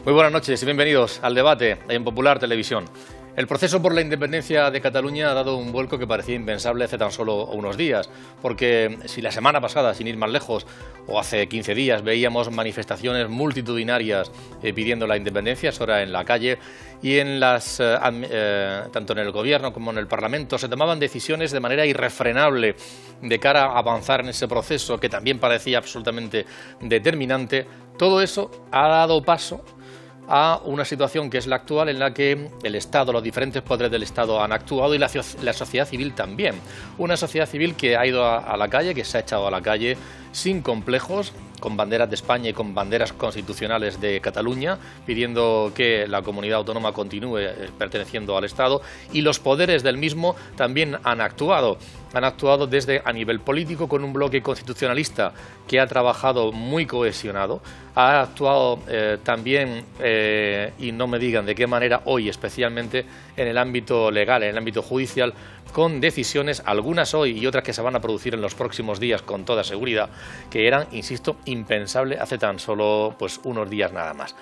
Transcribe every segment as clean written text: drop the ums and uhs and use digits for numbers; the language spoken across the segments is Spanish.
Muy buenas noches y bienvenidos al debate en Popular Televisión. El proceso por la independencia de Cataluña ha dado un vuelco que parecía impensable hace tan solo unos días, porque si la semana pasada, sin ir más lejos, o hace 15 días, veíamos manifestaciones multitudinarias pidiendo la independencia, es hora en la calle, y en tanto en el Gobierno como en el Parlamento se tomaban decisiones de manera irrefrenable de cara a avanzar en ese proceso que también parecía absolutamente determinante. Todo eso ha dado paso a una situación que es la actual, en la que el Estado, los diferentes poderes del Estado han actuado y la sociedad civil también. Una sociedad civil que ha ido a la calle, que se ha echado a la calle sin complejos, con banderas de España y con banderas constitucionales de Cataluña, pidiendo que la comunidad autónoma continúe perteneciendo al Estado, y los poderes del mismo también han actuado. Han actuado desde a nivel político con un bloque constitucionalista que ha trabajado muy cohesionado, ha actuado también, y no me digan de qué manera hoy especialmente, en el ámbito legal, en el ámbito judicial, con decisiones, algunas hoy y otras que se van a producir en los próximos días con toda seguridad, que eran, insisto, impensables hace tan solo unos días nada más.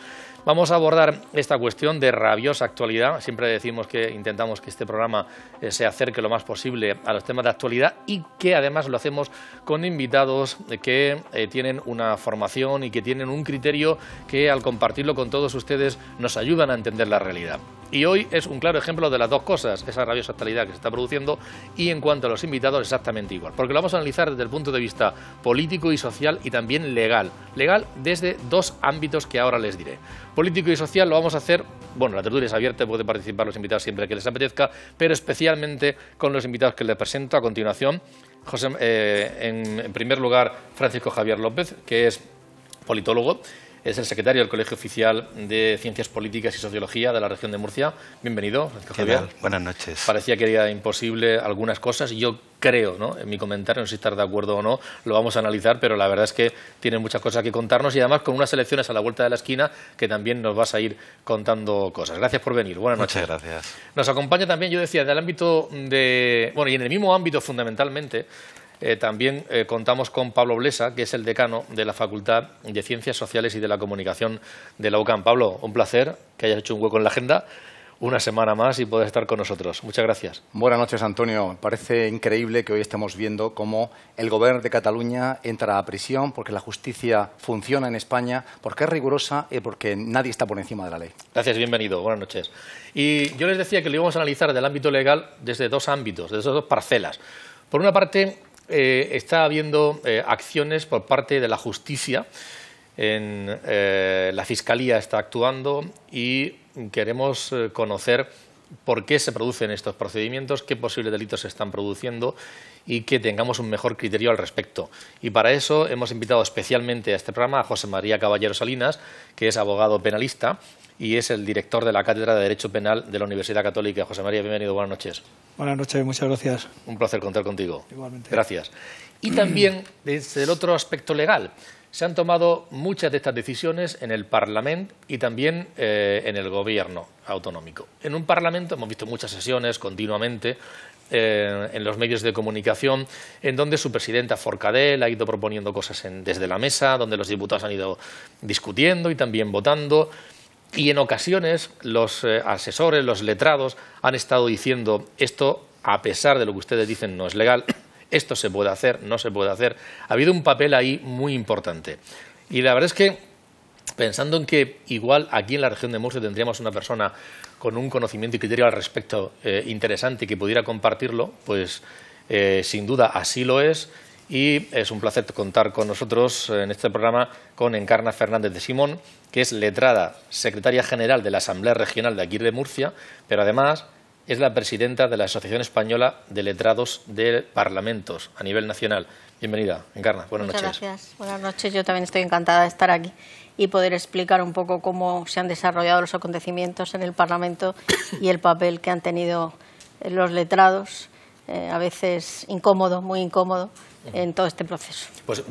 Vamos a abordar esta cuestión de rabiosa actualidad. Siempre decimos que intentamos que este programa se acerque lo más posible a los temas de actualidad y que además lo hacemos con invitados que tienen una formación y que tienen un criterio que al compartirlo con todos ustedes nos ayudan a entender la realidad. Y hoy es un claro ejemplo de las dos cosas, esa rabiosa actualidad que se está produciendo, y en cuanto a los invitados exactamente igual, porque lo vamos a analizar desde el punto de vista político y social y también legal. Legal desde dos ámbitos que ahora les diré. Político y social lo vamos a hacer, la tertulia es abierta, pueden participar los invitados siempre que les apetezca, pero especialmente con los invitados que les presento a continuación. En primer lugar, Francisco Javier López, que es politólogo. Es el secretario del Colegio Oficial de Ciencias Políticas y Sociología de la región de Murcia. Bienvenido, Francisco Javier. Buenas noches. Parecía que era imposible algunas cosas y yo creo, en mi comentario, no sé si estar de acuerdo o no, lo vamos a analizar, pero la verdad es que tienen muchas cosas que contarnos y además con unas elecciones a la vuelta de la esquina que también nos vas a ir contando cosas. Gracias por venir. Buenas noches. Muchas gracias. Nos acompaña también, yo decía, del ámbito de... y en el mismo ámbito fundamentalmente, también contamos con Pablo Blesa, que es el decano de la Facultad de Ciencias Sociales y de la Comunicación de la UCAM. Pablo, un placer que hayas hecho un hueco en la agenda, una semana más y puedas estar con nosotros. Muchas gracias. Buenas noches, Antonio. Me parece increíble que hoy estemos viendo cómo el Gobierno de Cataluña entra a prisión porque la justicia funciona en España, porque es rigurosa y porque nadie está por encima de la ley. Gracias, bienvenido. Buenas noches. Y yo les decía que lo íbamos a analizar del ámbito legal desde dos ámbitos, desde dos parcelas. Por una parte, está habiendo acciones por parte de la justicia, la Fiscalía está actuando y queremos conocer por qué se producen estos procedimientos, qué posibles delitos se están produciendo y que tengamos un mejor criterio al respecto. Y para eso hemos invitado especialmente a este programa a José María Caballero Salinas, que es abogado penalista y es el director de la Cátedra de Derecho Penal de la Universidad Católica. José María, bienvenido, buenas noches. Buenas noches, muchas gracias. Un placer contar contigo. Igualmente. Gracias. Y también, desde el otro aspecto legal, se han tomado muchas de estas decisiones en el Parlamento y también en el Gobierno autonómico. En un Parlamento hemos visto muchas sesiones continuamente en los medios de comunicación, en donde su presidenta Forcadell ha ido proponiendo cosas desde la mesa, donde los diputados han ido discutiendo y también votando. Y en ocasiones los asesores, los letrados, han estado diciendo esto, a pesar de lo que ustedes dicen, no es legal, esto se puede hacer, no se puede hacer. Ha habido un papel ahí muy importante. Y la verdad es que, pensando en que igual aquí en la región de Murcia tendríamos una persona con un conocimiento y criterio al respecto interesante y que pudiera compartirlo, pues sin duda así lo es. Y es un placer contar con nosotros en este programa con Encarna Fernández de Simón, que es letrada, secretaria general de la Asamblea Regional de aquí de Murcia, pero además es la presidenta de la Asociación Española de Letrados de Parlamentos a nivel nacional. Bienvenida, Encarna. Buenas noches. Muchas gracias. Buenas noches. Yo también estoy encantada de estar aquí y poder explicar un poco cómo se han desarrollado los acontecimientos en el Parlamento y el papel que han tenido los letrados, a veces incómodo, muy incómodo, en todo este proceso. Pues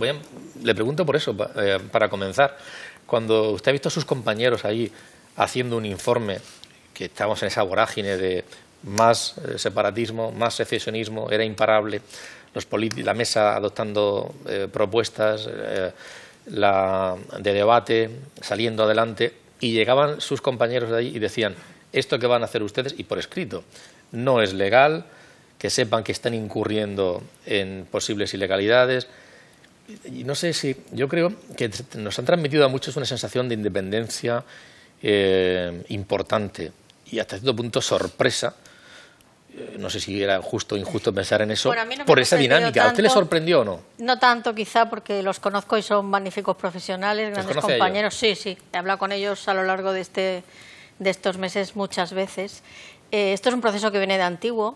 le pregunto por eso, para comenzar. Cuando usted ha visto a sus compañeros ahí haciendo un informe, que estamos en esa vorágine de más separatismo, más secesionismo, era imparable, la mesa adoptando propuestas de debate, saliendo adelante, y llegaban sus compañeros de ahí y decían, esto que van a hacer ustedes, y por escrito, no es legal, que sepan que están incurriendo en posibles ilegalidades. Y no sé si, yo creo que nos han transmitido a muchos una sensación de independencia importante y hasta cierto punto sorpresa. No sé si era justo o injusto pensar en eso, bueno, por esa dinámica. Tanto, ¿A usted le sorprendió o no? No tanto, quizá, porque los conozco y son magníficos profesionales, grandes compañeros. Sí, sí, he hablado con ellos a lo largo de estos meses muchas veces. Esto es un proceso que viene de antiguo.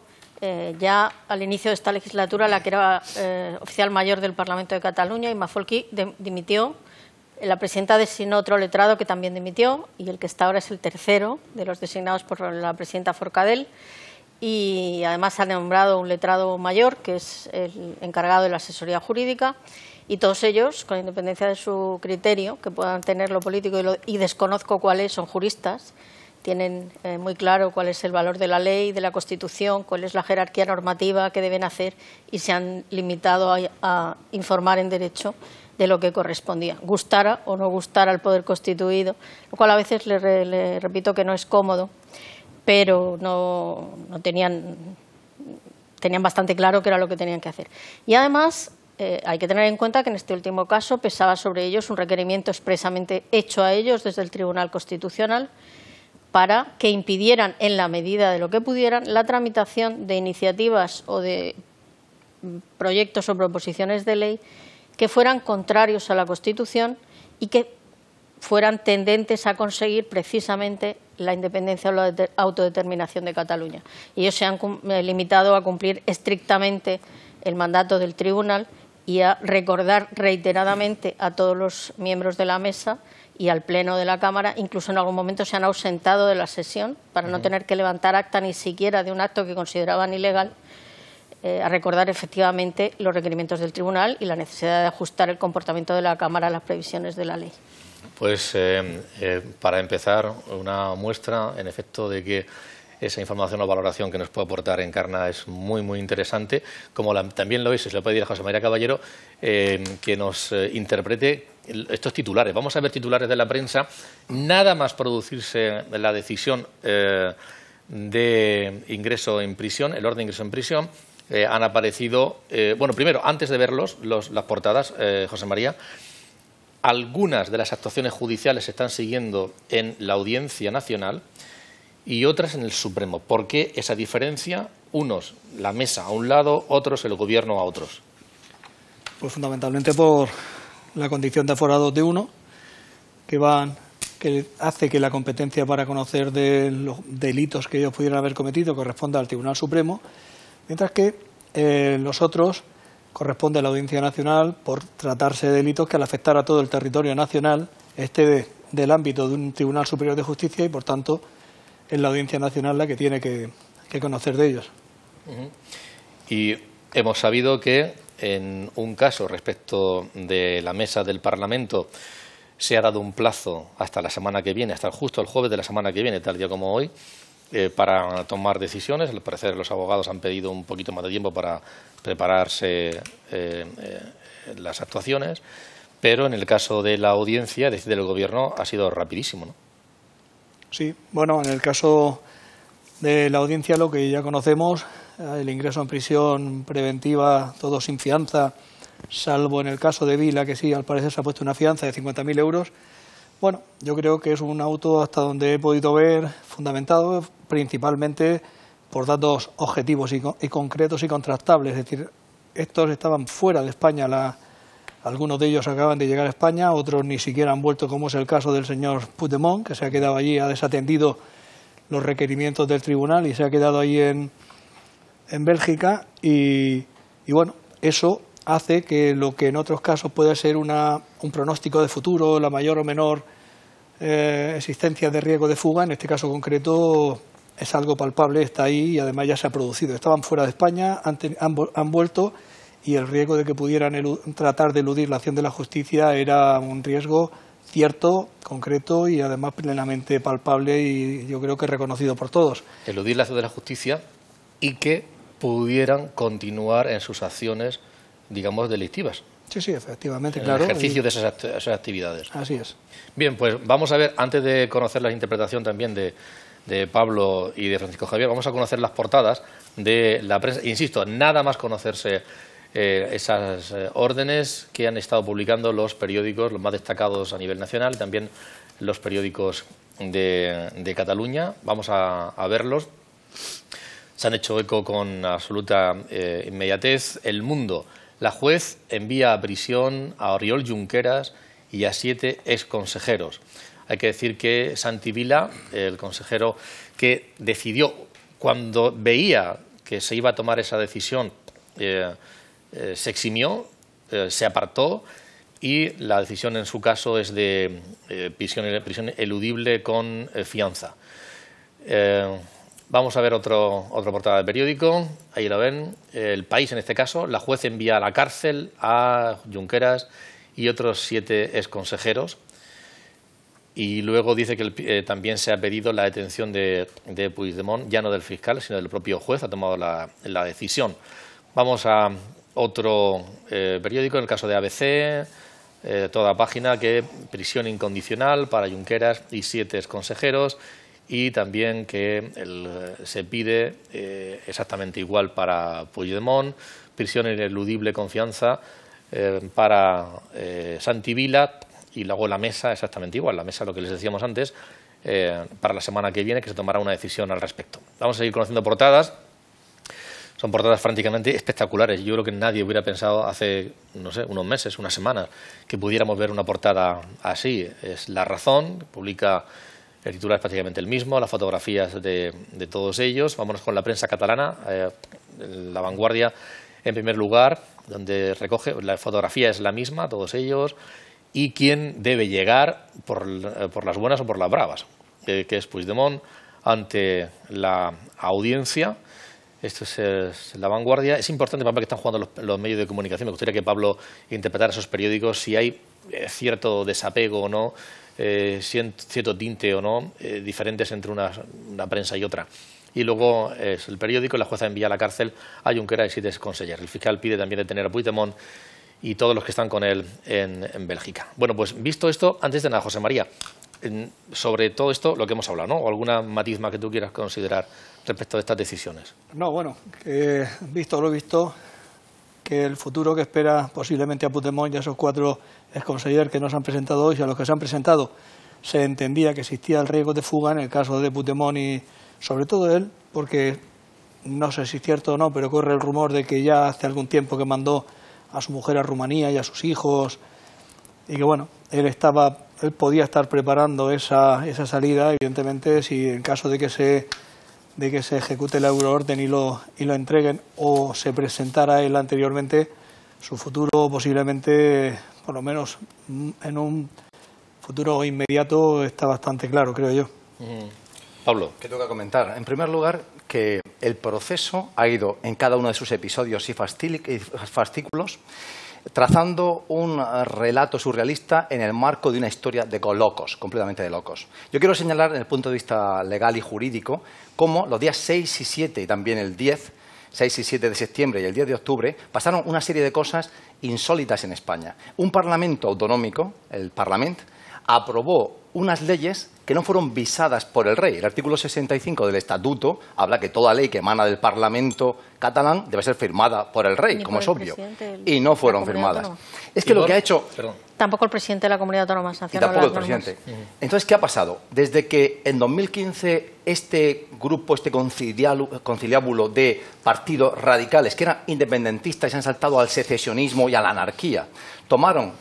Ya al inicio de esta legislatura, la que era oficial mayor del Parlamento de Cataluña, Imma Folchi, dimitió. La presidenta designó otro letrado que también dimitió, y el que está ahora es el tercero de los designados por la presidenta Forcadell. Y además ha nombrado un letrado mayor, que es el encargado de la asesoría jurídica, y todos ellos, con independencia de su criterio, que puedan tener lo político y desconozco cuáles, son juristas, tienen muy claro cuál es el valor de la ley, de la Constitución, cuál es la jerarquía normativa que deben hacer, y se han limitado a informar en derecho de lo que correspondía, gustara o no gustara al poder constituido, lo cual a veces le repito que no es cómodo, pero no tenían bastante claro qué era lo que tenían que hacer. Y además hay que tener en cuenta que en este último caso pesaba sobre ellos un requerimiento expresamente hecho a ellos desde el Tribunal Constitucional para que impidieran, en la medida de lo que pudieran, la tramitación de iniciativas o de proyectos o proposiciones de ley que fueran contrarios a la Constitución y que fueran tendentes a conseguir precisamente la independencia o la autodeterminación de Cataluña. Y ellos se han limitado a cumplir estrictamente el mandato del tribunal y a recordar reiteradamente a todos los miembros de la mesa y al Pleno de la Cámara, incluso en algún momento se han ausentado de la sesión para no tener que levantar acta ni siquiera de un acto que consideraban ilegal, a recordar efectivamente los requerimientos del tribunal y la necesidad de ajustar el comportamiento de la Cámara a las previsiones de la ley. Pues para empezar, una muestra, en efecto, de que esa información o valoración que nos puede aportar Encarna es muy, muy interesante, como también lo es, se le puede decir a José María Caballero, que nos interprete estos titulares. Vamos a ver titulares de la prensa. Nada más producirse la decisión de ingreso en prisión, el orden de ingreso en prisión, han aparecido, bueno, primero, antes de verlos, las portadas, José María, algunas de las actuaciones judiciales se están siguiendo en la Audiencia Nacional y otras en el Supremo. ¿Por qué esa diferencia? Unos, la mesa a un lado, otros, el Gobierno a otros. Pues fundamentalmente por la condición de aforados de uno, que hace que la competencia para conocer de los delitos que ellos pudieran haber cometido corresponda al Tribunal Supremo, mientras que los otros corresponde a la Audiencia Nacional por tratarse de delitos que al afectar a todo el territorio nacional esté del ámbito de un Tribunal Superior de Justicia y, por tanto, es la Audiencia Nacional la que tiene que conocer de ellos. Y hemos sabido que en un caso respecto de la mesa del Parlamento se ha dado un plazo hasta la semana que viene, hasta justo el jueves de la semana que viene, tal día como hoy, para tomar decisiones. Al parecer los abogados han pedido un poquito más de tiempo para prepararse las actuaciones, pero en el caso de la audiencia, es decir, del Gobierno, ha sido rapidísimo, ¿no? Sí, bueno, en el caso de la audiencia lo que ya conocemos, el ingreso en prisión preventiva, todo sin fianza, salvo en el caso de Vila, que sí, al parecer se ha puesto una fianza de 50.000 euros. Bueno, yo creo que es un auto, hasta donde he podido ver, fundamentado principalmente por datos objetivos y concretos y contrastables. Es decir, estos estaban fuera de España, algunos de ellos acaban de llegar a España, otros ni siquiera han vuelto, como es el caso del señor Puigdemont, que se ha quedado allí, ha desatendido los requerimientos del tribunal y se ha quedado allí en Bélgica. Y bueno, eso hace que lo que en otros casos puede ser un pronóstico de futuro, la mayor o menor existencia de riesgo de fuga, en este caso concreto es algo palpable, está ahí y además ya se ha producido. Estaban fuera de España, han vuelto, y el riesgo de que pudieran tratar de eludir la acción de la justicia era un riesgo cierto, concreto y además plenamente palpable y yo creo que reconocido por todos. Eludir la acción de la justicia y que pudieran continuar en sus acciones, digamos, delictivas. Sí, sí, efectivamente, en claro. el ejercicio de esas actividades. Así es. Bien, pues vamos a ver, antes de conocer la interpretación también de Pablo y de Francisco Javier, vamos a conocer las portadas de la prensa. Insisto, nada más conocerse esas órdenes que han estado publicando los periódicos, los más destacados a nivel nacional, también los periódicos de Cataluña. Vamos a verlos. Se han hecho eco con absoluta inmediatez. El Mundo. La juez envía a prisión a Oriol Junqueras y a 7 exconsejeros. Hay que decir que Santi Vila, el consejero que decidió, cuando veía que se iba a tomar esa decisión, se eximió, se apartó, y la decisión en su caso es de prisión eludible con fianza. Vamos a ver otra portada de periódico. Ahí la ven. El País, en este caso. La juez envía a la cárcel a Junqueras y otros 7 exconsejeros. Y luego dice que también se ha pedido la detención de Puigdemont, ya no del fiscal, sino del propio juez. Ha tomado la decisión. Vamos a otro periódico, en el caso de ABC, toda página, que prisión incondicional para Junqueras y 7 exconsejeros. Y también que se pide exactamente igual para Puigdemont, prisión ineludible con fianza para Santi Vila, y luego la mesa exactamente igual, la mesa, lo que les decíamos antes, para la semana que viene, que se tomará una decisión al respecto. Vamos a seguir conociendo portadas. Son portadas francamente espectaculares. Yo creo que nadie hubiera pensado hace, no sé, unos meses, unas semanas, que pudiéramos ver una portada así. Es La Razón, publica... El titular es prácticamente el mismo, las fotografías de todos ellos. Vámonos con la prensa catalana, La Vanguardia en primer lugar, donde recoge, la fotografía es la misma, todos ellos, y quién debe llegar por las buenas o por las bravas, que es Puigdemont ante la audiencia. Esto es La Vanguardia. Es importante, Pablo, que están jugando los medios de comunicación. Me gustaría que Pablo interpretara esos periódicos, si hay cierto desapego o no, cierto tinte o no, diferentes entre una prensa y otra. Y luego es el periódico. La jueza envía a la cárcel a Junqueras y 7 exconsejeros. El fiscal pide también detener a Puigdemont y todos los que están con él en Bélgica. Bueno, pues visto esto, antes de nada, José María, sobre todo esto, lo que hemos hablado, ¿no? ¿O alguna matiz más que tú quieras considerar respecto de estas decisiones? No, bueno, visto lo visto, que el futuro que espera posiblemente a Puigdemont y a esos 4 exconsejeros que nos han presentado hoy, y a los que se han presentado, se entendía que existía el riesgo de fuga en el caso de Puigdemont y sobre todo él, porque no sé si es cierto o no, pero corre el rumor de que ya hace algún tiempo que mandó a su mujer a Rumanía y a sus hijos, y que bueno, él podía estar preparando esa salida, evidentemente, si en caso de que se ejecute la euroorden y lo entreguen, o se presentara él anteriormente, su futuro posiblemente, por lo menos en un futuro inmediato, está bastante claro, creo yo. Pablo. ¿Qué tengo que comentar? En primer lugar, que el proceso ha ido en cada uno de sus episodios y fascículos trazando un relato surrealista en el marco de una historia de locos, completamente de locos. Yo quiero señalar, desde el punto de vista legal y jurídico, cómo los días 6 y 7 y también el 6 y 7 de septiembre y el 10 de octubre pasaron una serie de cosas insólitas en España. Un parlamento autonómico, el Parlament, aprobó unas leyes que no fueron visadas por el rey. El artículo 65 del Estatuto habla que toda ley que emana del Parlamento catalán debe ser firmada por el rey, como es obvio. Y no fueron firmadas. Es que lo que ha hecho... Tampoco el presidente de la Comunidad Autónoma sancionó las normas. Y tampoco el presidente. Entonces, ¿qué ha pasado? Desde que en 2015 este grupo, este conciliábulo de partidos radicales que eran independentistas y se han saltado al secesionismo y a la anarquía, tomaron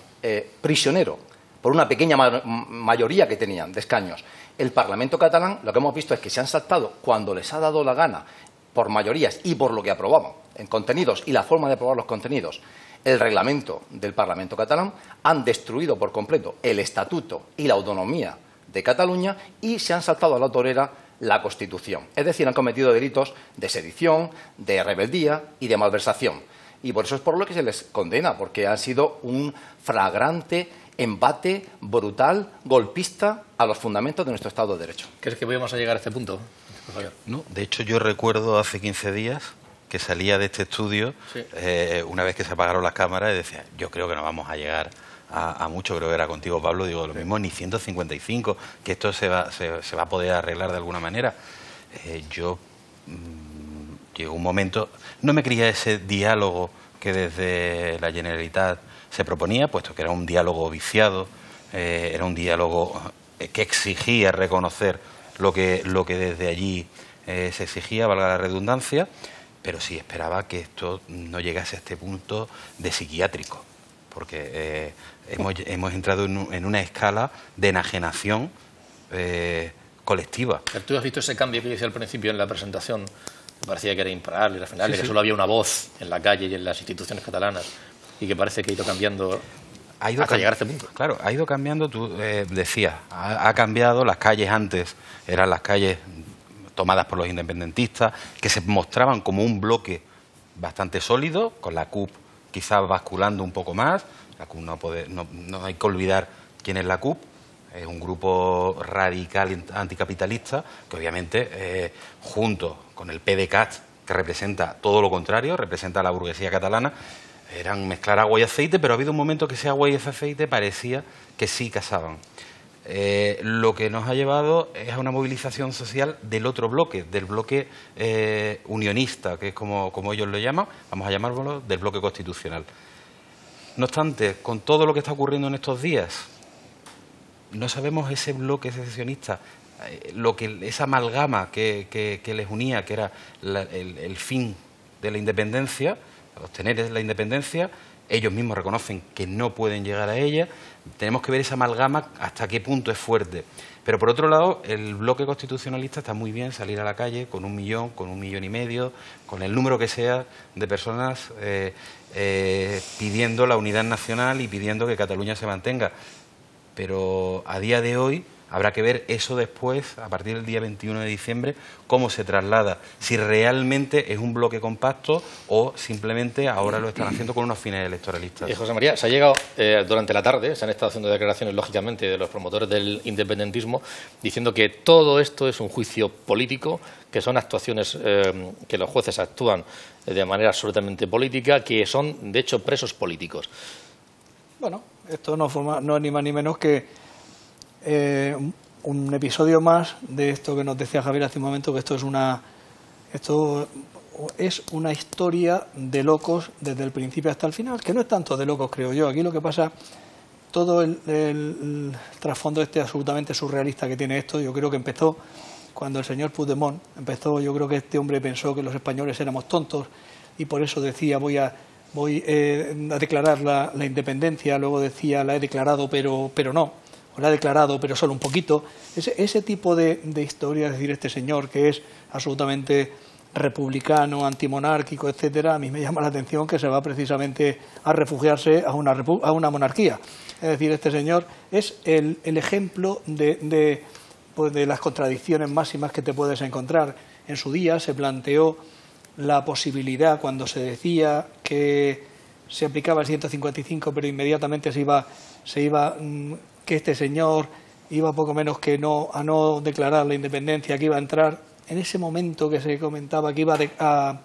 prisionero por una pequeña mayoría que tenían de escaños el Parlamento catalán, lo que hemos visto es que se han saltado cuando les ha dado la gana, por mayorías y por lo que aprobaban en contenidos y la forma de aprobar los contenidos, el reglamento del Parlamento catalán, han destruido por completo el Estatuto y la autonomía de Cataluña y se han saltado a la torera la Constitución. Es decir, han cometido delitos de sedición, de rebeldía y de malversación. Y por eso es por lo que se les condena, porque ha sido un flagrante embate brutal, golpista a los fundamentos de nuestro Estado de Derecho. ¿Crees que vamos a llegar a este punto? No, de hecho yo recuerdo hace 15 días que salía de este estudio, sí, una vez que se apagaron las cámaras, y decía, yo creo que no vamos a llegar a mucho, creo que era contigo, Pablo, digo, lo mismo ni 155, que esto se va a poder arreglar de alguna manera. Llegó un momento, no me creía ese diálogo que desde la Generalitat se proponía, puesto que era un diálogo viciado, era un diálogo que exigía reconocer lo que desde allí se exigía, valga la redundancia, pero sí esperaba que esto no llegase a este punto de psiquiátrico, porque hemos entrado en una escala de enajenación colectiva. ¿Tú has visto ese cambio que yo decía al principio en la presentación? Me parecía que era imparable, irrefrenable, sí, que solo había una voz en la calle y en las instituciones catalanas, y que parece que ha ido cambiando hasta llegar a este punto. Claro, ha ido cambiando, tú decías, ha cambiado. Las calles antes eran las calles tomadas por los independentistas, que se mostraban como un bloque bastante sólido, con la CUP quizás basculando un poco más. La CUP no hay que olvidar quién es la CUP. Es un grupo radical anticapitalista que obviamente, junto con el PDeCAT, que representa todo lo contrario, representa a la burguesía catalana, eran mezclar agua y aceite, pero ha habido un momento que ese agua y ese aceite parecía que sí casaban. Lo que nos ha llevado es a una movilización social del otro bloque, del bloque unionista, que es como ellos lo llaman, vamos a llamarlo del bloque constitucional. No obstante, con todo lo que está ocurriendo en estos días, no sabemos ese bloque secesionista, esa amalgama que les unía, que era el fin de la independencia, obtener la independencia. Ellos mismos reconocen que no pueden llegar a ella. Tenemos que ver esa amalgama hasta qué punto es fuerte. Pero por otro lado, el bloque constitucionalista está muy bien salir a la calle con 1 millón, con 1,5 millones, con el número que sea de personas pidiendo la unidad nacional y pidiendo que Cataluña se mantenga. Pero a día de hoy habrá que ver eso después, a partir del día 21 de diciembre, cómo se traslada, si realmente es un bloque compacto o simplemente ahora lo están haciendo con unos fines electoralistas. José María, se ha llegado durante la tarde, se han estado haciendo declaraciones, lógicamente, de los promotores del independentismo, diciendo que todo esto es un juicio político, que son actuaciones que los jueces actúan de manera absolutamente política, que son, de hecho, presos políticos. Bueno, esto no es ni más ni menos que un episodio más de esto que nos decía Javier hace un momento, que esto es una historia de locos desde el principio hasta el final, que no es tanto de locos, creo yo. Aquí lo que pasa, todo el trasfondo absolutamente surrealista que tiene esto, yo creo que empezó cuando el señor Puigdemont empezó. Yo creo que este hombre pensó que los españoles éramos tontos y por eso decía voy a declarar la independencia, luego decía la he declarado pero no, o la he declarado pero solo un poquito. Ese tipo de historia, es decir, este señor que es absolutamente republicano, antimonárquico, etcétera, a mí me llama la atención que se va precisamente a refugiarse a una monarquía. Es decir, este señor es el ejemplo de las contradicciones máximas que te puedes encontrar. En su día se planteó la posibilidad, cuando se decía que se aplicaba el 155, pero inmediatamente que este señor iba poco menos que a no declarar la independencia, que iba a entrar en ese momento que se comentaba que iba a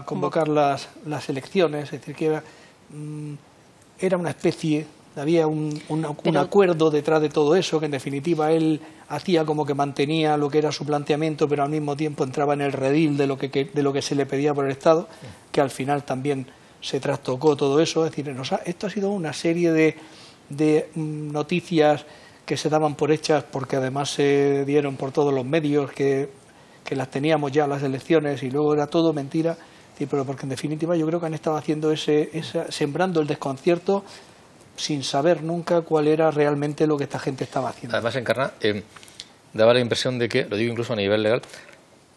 convocar las elecciones, es decir, que era una especie, había un acuerdo detrás de todo eso, que en definitiva él hacía como que mantenía lo que era su planteamiento, pero al mismo tiempo entraba en el redil de lo que se le pedía por el Estado, que al final también se trastocó todo eso. Es decir, esto ha sido una serie de noticias que se daban por hechas, porque además se dieron por todos los medios, que las teníamos ya las elecciones, y luego era todo mentira. Pero porque en definitiva yo creo que han estado haciendo sembrando el desconcierto sin saber nunca cuál era realmente lo que esta gente estaba haciendo. Además, Encarna, daba la impresión de que, lo digo incluso a nivel legal,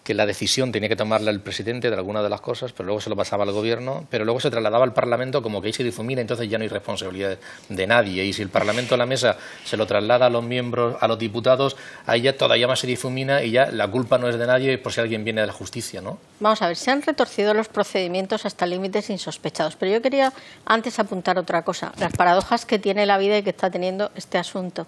que la decisión tenía que tomarla el presidente de alguna de las cosas, pero luego se lo pasaba al gobierno, pero luego se trasladaba al Parlamento, como que ahí se difumina, entonces ya no hay responsabilidad de nadie. Y si el Parlamento a la mesa se lo traslada a los miembros, a los diputados, ahí ya todavía más se difumina y ya la culpa no es de nadie por si alguien viene de la justicia, ¿no? Vamos a ver, se han retorcido los procedimientos hasta límites insospechados, pero yo quería antes apuntar otra cosa, las paradojas que tiene la vida y que está teniendo este asunto.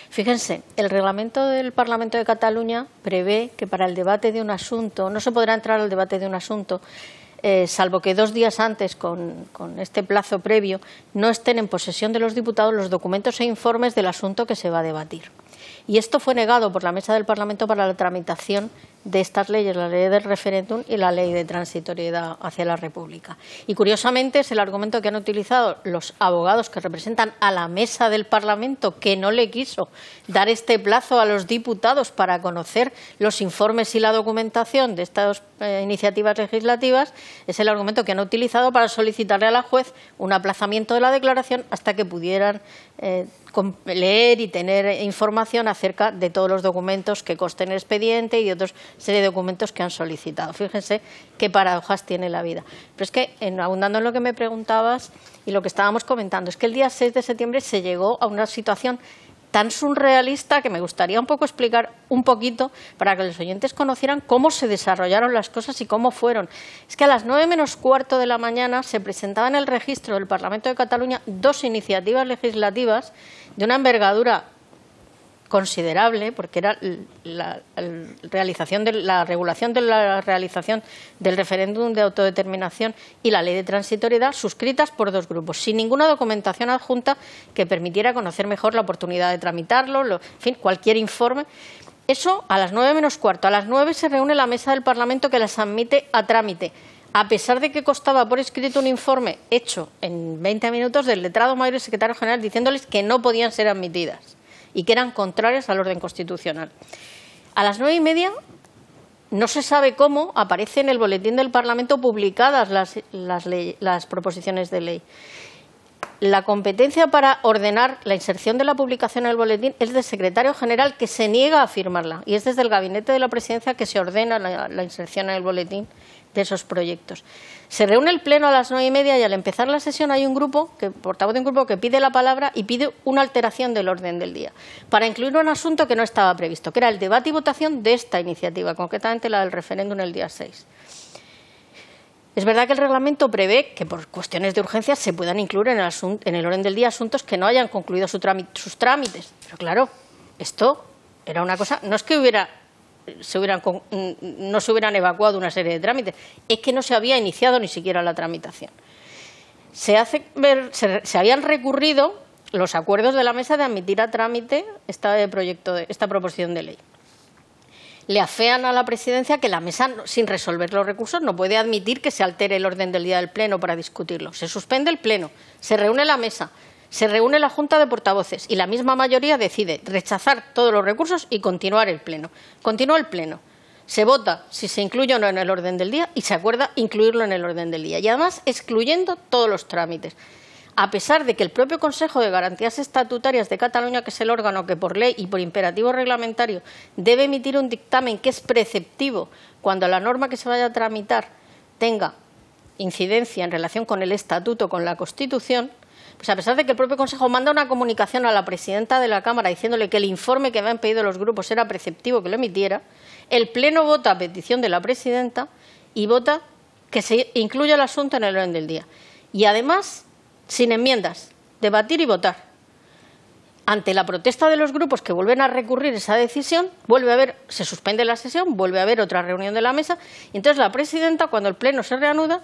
Fíjense, el reglamento del Parlamento de Cataluña prevé que para el debate de un asunto, no se podrá entrar al debate de un asunto, salvo que 2 días antes, con este plazo previo, no estén en posesión de los diputados los documentos e informes del asunto que se va a debatir. Y esto fue negado por la Mesa del Parlamento para la tramitación de estas leyes, la ley del referéndum y la ley de transitoriedad hacia la República. Y curiosamente es el argumento que han utilizado los abogados que representan a la Mesa del Parlamento, que no le quiso dar este plazo a los diputados para conocer los informes y la documentación de estas iniciativas legislativas, es el argumento que han utilizado para solicitarle a la juez un aplazamiento de la declaración hasta que pudieran leer y tener información acerca de todos los documentos que consten en el expediente y de otra serie de documentos que han solicitado. Fíjense qué paradojas tiene la vida. Pero es que, abundando en lo que me preguntabas y lo que estábamos comentando, es que el día 6 de septiembre se llegó a una situación tan surrealista que me gustaría un poco explicar un poquito para que los oyentes conocieran cómo se desarrollaron las cosas y cómo fueron. Es que a las 9 menos cuarto de la mañana se presentaban en el registro del Parlamento de Cataluña 2 iniciativas legislativas de una envergadura considerable, porque era la regulación de la realización del referéndum de autodeterminación y la ley de transitoriedad, suscritas por 2 grupos, sin ninguna documentación adjunta que permitiera conocer mejor la oportunidad de tramitarlo, en fin, cualquier informe. Eso a las 9 menos cuarto. A las 9 se reúne la Mesa del Parlamento que las admite a trámite, a pesar de que constaba por escrito un informe hecho en 20 minutos del letrado mayor y secretario general diciéndoles que no podían ser admitidas y que eran contrarias al orden constitucional. A las 9:30, no se sabe cómo, aparece en el boletín del Parlamento publicadas las proposiciones de ley. La competencia para ordenar la inserción de la publicación en el boletín es del secretario general, que se niega a firmarla, y es desde el gabinete de la presidencia que se ordena la inserción en el boletín de esos proyectos. Se reúne el pleno a las 9:30 y al empezar la sesión hay un portavoz de un grupo que pide la palabra y pide una alteración del orden del día para incluir un asunto que no estaba previsto, que era el debate y votación de esta iniciativa, concretamente la del referéndum el día 6. Es verdad que el reglamento prevé que por cuestiones de urgencia se puedan incluir en el orden del día asuntos que no hayan concluido sus trámites. Pero claro, esto era una cosa, no es que no se hubieran evacuado una serie de trámites, es que no se había iniciado ni siquiera la tramitación. Se habían recurrido los acuerdos de la mesa de admitir a trámite esta proposición de ley. Le afean a la presidencia que la mesa, sin resolver los recursos, no puede admitir que se altere el orden del día del pleno para discutirlo. Se suspende el pleno, se reúne la mesa, se reúne la Junta de Portavoces y la misma mayoría decide rechazar todos los recursos y continuar el pleno. Continúa el pleno. Se vota si se incluye o no en el orden del día y se acuerda incluirlo en el orden del día. Y además excluyendo todos los trámites. A pesar de que el propio Consejo de Garantías Estatutarias de Cataluña, que es el órgano que por ley y por imperativo reglamentario debe emitir un dictamen que es preceptivo cuando la norma que se vaya a tramitar tenga incidencia en relación con el Estatuto, con la Constitución, pues a pesar de que el propio Consejo manda una comunicación a la presidenta de la Cámara diciéndole que el informe que habían pedido los grupos era preceptivo que lo emitiera, el Pleno vota a petición de la presidenta y vota que se incluya el asunto en el orden del día. Y además, sin enmiendas, debatir y votar. Ante la protesta de los grupos que vuelven a recurrir esa decisión, se suspende la sesión, vuelve a haber otra reunión de la mesa y entonces la presidenta, cuando el pleno se reanuda,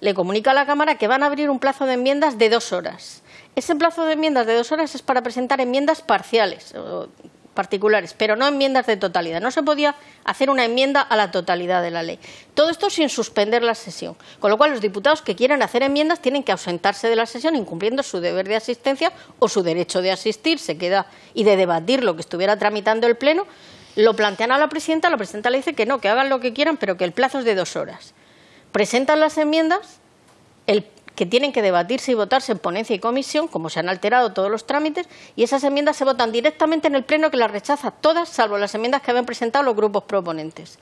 le comunica a la Cámara que van a abrir un plazo de enmiendas de 2 horas. Ese plazo de enmiendas de 2 horas es para presentar enmiendas parciales o particulares, pero no enmiendas de totalidad. No se podía hacer una enmienda a la totalidad de la ley. Todo esto sin suspender la sesión. Con lo cual, los diputados que quieran hacer enmiendas tienen que ausentarse de la sesión incumpliendo su deber de asistencia o su derecho de asistir, y de debatir lo que estuviera tramitando el Pleno. Lo plantean a la presidenta le dice que no, que hagan lo que quieran, pero que el plazo es de 2 horas. Presentan las enmiendas, que tienen que debatirse y votarse en ponencia y comisión, como se han alterado todos los trámites, y esas enmiendas se votan directamente en el Pleno, que las rechaza todas, salvo las enmiendas que habían presentado los grupos proponentes.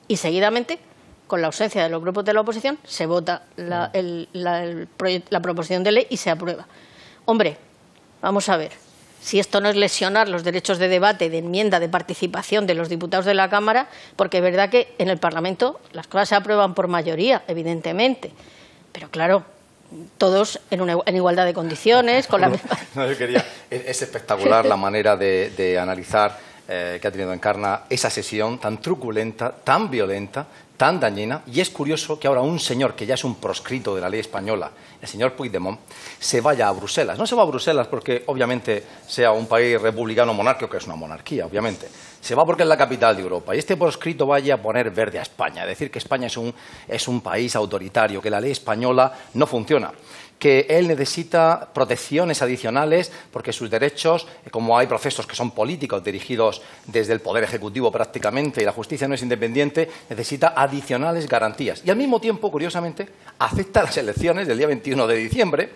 Y seguidamente, con la ausencia de los grupos de la oposición, se vota la proposición de ley y se aprueba. Hombre, vamos a ver, si esto no es lesionar los derechos de debate, de enmienda, de participación de los diputados de la Cámara, porque es verdad que en el Parlamento las cosas se aprueban por mayoría, evidentemente, pero claro, todos en igualdad de condiciones, con la misma... No, yo quería... Es espectacular la manera de analizar que ha tenido Encarna esa sesión tan truculenta, tan violenta, tan dañina, y es curioso que ahora un señor que ya es un proscrito de la ley española, el señor Puigdemont, se vaya a Bruselas. No se va a Bruselas porque obviamente sea un país republicano monárquico, que es una monarquía, obviamente. Se va porque es la capital de Europa. Y este proscrito vaya a poner verde a España, decir que España es un país autoritario, que la ley española no funciona, que él necesita protecciones adicionales porque sus derechos, como hay procesos que son políticos dirigidos desde el Poder Ejecutivo prácticamente y la justicia no es independiente, necesita adicionales garantías. Y al mismo tiempo, curiosamente, acepta las elecciones del día 21 de diciembre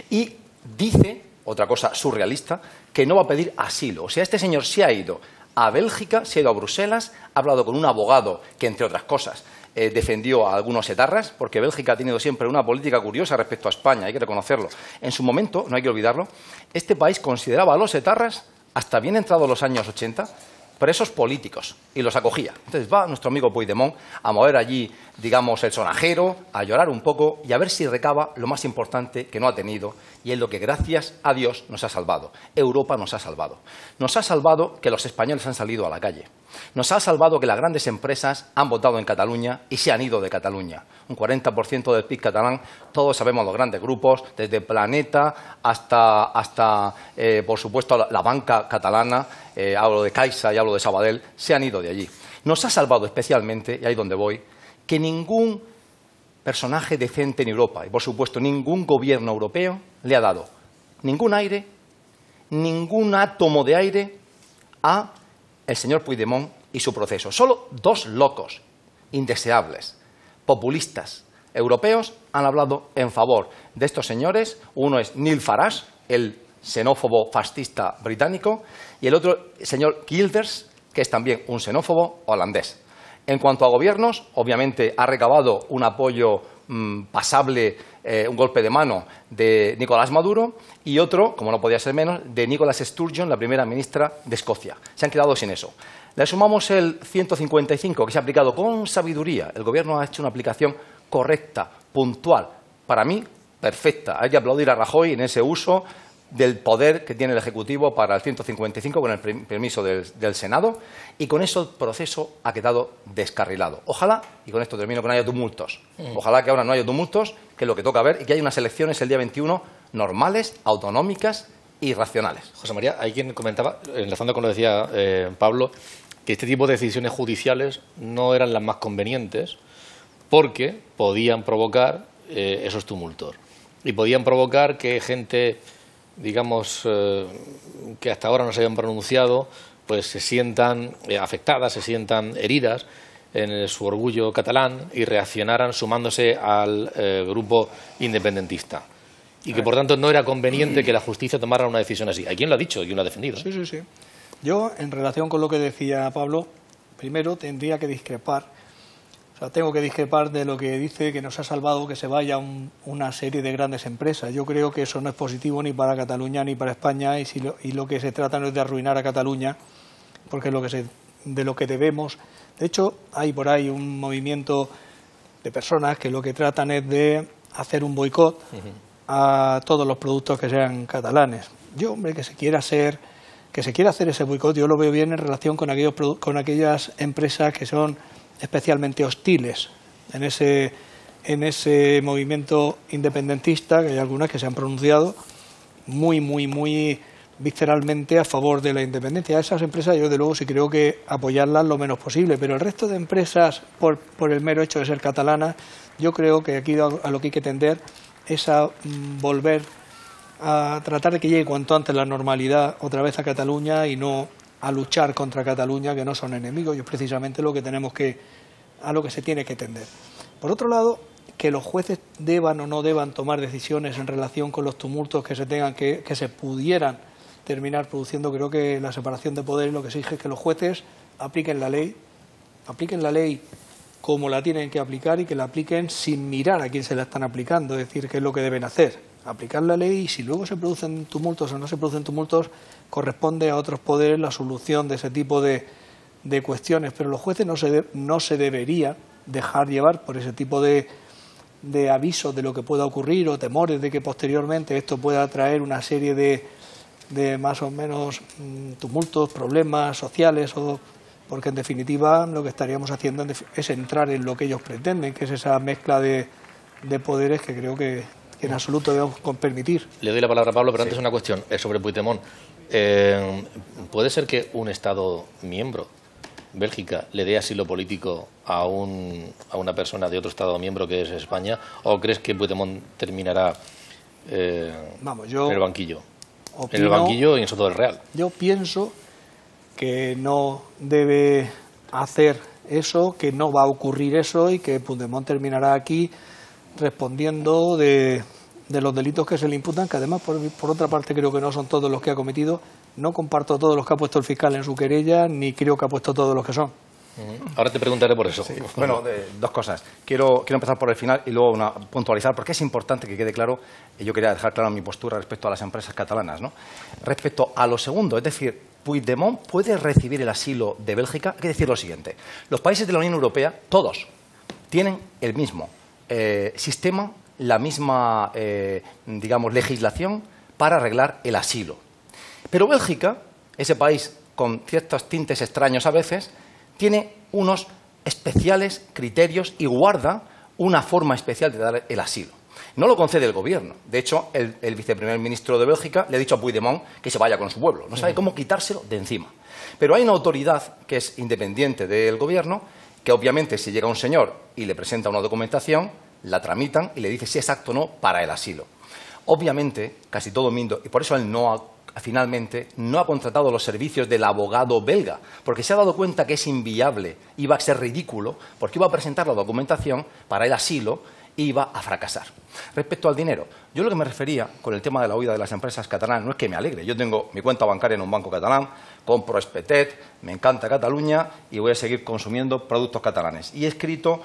y dice, otra cosa surrealista, que no va a pedir asilo. O sea, este señor se ha ido a Bélgica, se ha ido a Bruselas, ha hablado con un abogado que, entre otras cosas, defendió a algunos etarras, porque Bélgica ha tenido siempre una política curiosa respecto a España, hay que reconocerlo. En su momento, no hay que olvidarlo, este país consideraba a los etarras, hasta bien entrados los años 80, presos políticos, y los acogía. Entonces va nuestro amigo Puigdemont a mover allí, digamos, el sonajero, a llorar un poco y a ver si recaba lo más importante que no ha tenido, y es lo que, gracias a Dios, nos ha salvado. Europa nos ha salvado. Nos ha salvado que los españoles han salido a la calle. Nos ha salvado que las grandes empresas han votado en Cataluña y se han ido de Cataluña. Un 40% del PIB catalán, todos sabemos los grandes grupos, desde Planeta hasta por supuesto, la banca catalana, hablo de Caixa y hablo de Sabadell, se han ido de allí. Nos ha salvado especialmente, y ahí es donde voy, que ningún personaje decente en Europa, y por supuesto ningún gobierno europeo, le ha dado ningún aire, ningún átomo de aire a el señor Puigdemont y su proceso. Solo dos locos, indeseables, populistas, europeos, han hablado en favor de estos señores. Uno es Neil Farage, el xenófobo fascista británico, y el otro, el señor Wilders, que es también un xenófobo holandés. En cuanto a gobiernos, obviamente ha recabado un apoyo pasable, un golpe de mano de Nicolás Maduro, y otro, como no podía ser menos, de Nicola Sturgeon, la primera ministra de Escocia. Se han quedado sin eso. Le sumamos el 155, que se ha aplicado con sabiduría. El Gobierno ha hecho una aplicación correcta, puntual, para mí, perfecta. Hay que aplaudir a Rajoy en ese uso del poder que tiene el Ejecutivo para el 155 con el permiso del Senado, y con eso el proceso ha quedado descarrilado. Ojalá, y con esto termino, que no haya tumultos. Ojalá que ahora no haya tumultos, que es lo que toca ver, y que haya unas elecciones el día 21 normales, autonómicas y racionales. José María, hay quien comentaba, enlazando con lo que decía Pablo, que este tipo de decisiones judiciales no eran las más convenientes porque podían provocar esos tumultos y podían provocar que gente, digamos, que hasta ahora no se habían pronunciado, pues se sientan afectadas, se sientan heridas en su orgullo catalán y reaccionaran sumándose al grupo independentista. Y que, por tanto, no era conveniente que la justicia tomara una decisión así. ¿Hay quien lo ha dicho? ¿Quién lo ha defendido? Sí, sí, sí. Yo, en relación con lo que decía Pablo, primero tendría que discrepar. O sea, tengo que discrepar de lo que dice que nos ha salvado que se vaya una serie de grandes empresas. Yo creo que eso no es positivo ni para Cataluña ni para España, y lo que se trata no es de arruinar a Cataluña, porque es de lo que debemos. De hecho, hay por ahí un movimiento de personas que lo que tratan es de hacer un boicot a todos los productos que sean catalanes. Yo, hombre, que se quiera hacer ese boicot, yo lo veo bien en relación con aquellas empresas que son especialmente hostiles en ese movimiento independentista, que hay algunas que se han pronunciado muy visceralmente a favor de la independencia. A esas empresas yo, de luego, sí creo que apoyarlas lo menos posible, pero el resto de empresas, por el mero hecho de ser catalanas, yo creo que aquí a lo que hay que tender es a volver a tratar de que llegue cuanto antes la normalidad otra vez a Cataluña y no a luchar contra Cataluña, que no son enemigos, y es precisamente lo que a lo que se tiene que tender. Por otro lado, que los jueces deban o no deban tomar decisiones en relación con los tumultos que se pudieran terminar produciendo, creo que la separación de poderes lo que exige es que los jueces apliquen la ley como la tienen que aplicar, y que la apliquen sin mirar a quién se la están aplicando, es decir, qué es lo que deben hacer. Aplicar la ley, y si luego se producen tumultos o no se producen tumultos, corresponde a otros poderes la solución de ese tipo de cuestiones. Pero los jueces no se deberían dejar llevar por ese tipo de de avisos de lo que pueda ocurrir o temores de que posteriormente esto pueda traer una serie de más o menos tumultos, problemas sociales, porque en definitiva lo que estaríamos haciendo es entrar en lo que ellos pretenden, que es esa mezcla de poderes que creo que en absoluto debemos permitir. Le doy la palabra a Pablo, pero antes una cuestión sobre Puigdemont. ¿Puede ser que un Estado miembro, Bélgica, le dé asilo político a una persona de otro Estado miembro que es España? ¿O crees que Puigdemont terminará en el banquillo? En el banquillo y en Soto del Real. Yo pienso que no debe hacer eso, que no va a ocurrir eso y que Puigdemont terminará aquí respondiendo de los delitos que se le imputan, que además, por otra parte, creo que no son todos los que ha cometido. No comparto todos los que ha puesto el fiscal en su querella, ni creo que ha puesto todos los que son. Ahora te preguntaré por eso. Sí. Bueno, dos cosas. Quiero empezar por el final y luego puntualizar, porque es importante que quede claro, y yo quería dejar clara mi postura respecto a las empresas catalanas, ¿no? Respecto a lo segundo, es decir, Puigdemont puede recibir el asilo de Bélgica. Hay que decir lo siguiente: los países de la Unión Europea, todos, tienen el mismo sistema, la misma, digamos, legislación para arreglar el asilo. Pero Bélgica, ese país con ciertos tintes extraños a veces, tiene unos especiales criterios y guarda una forma especial de dar el asilo. No lo concede el gobierno. De hecho, el viceprimer ministro de Bélgica le ha dicho a Puigdemont que se vaya con su pueblo. No sabe cómo quitárselo de encima. Pero hay una autoridad que es independiente del gobierno, que obviamente si llega un señor y le presenta una documentación, la tramitan y le dice si es apto o no para el asilo. Obviamente, casi todo el mundo, y por eso él finalmente no ha contratado los servicios del abogado belga, porque se ha dado cuenta que es inviable, iba a ser ridículo, porque iba a presentar la documentación para el asilo e iba a fracasar. Respecto al dinero, yo lo que me refería con el tema de la huida de las empresas catalanas no es que me alegre. Yo tengo mi cuenta bancaria en un banco catalán, compro Espetet, me encanta Cataluña y voy a seguir consumiendo productos catalanes. Y he escrito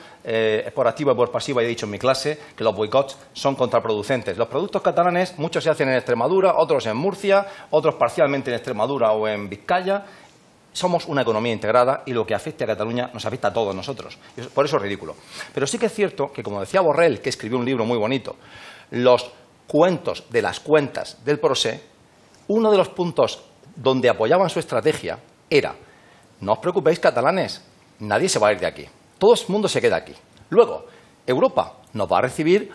por activa y por pasiva, y he dicho en mi clase, que los boicots son contraproducentes. Los productos catalanes, muchos se hacen en Extremadura, otros en Murcia, otros parcialmente en Extremadura o en Vizcaya. Somos una economía integrada y lo que afecte a Cataluña nos afecta a todos nosotros. Por eso es ridículo. Pero sí que es cierto que, como decía Borrell, que escribió un libro muy bonito, los cuentos de las cuentas del Procé, uno de los puntos donde apoyaban su estrategia era: no os preocupéis, catalanes, nadie se va a ir de aquí. Todo el mundo se queda aquí. Luego, Europa nos va a recibir,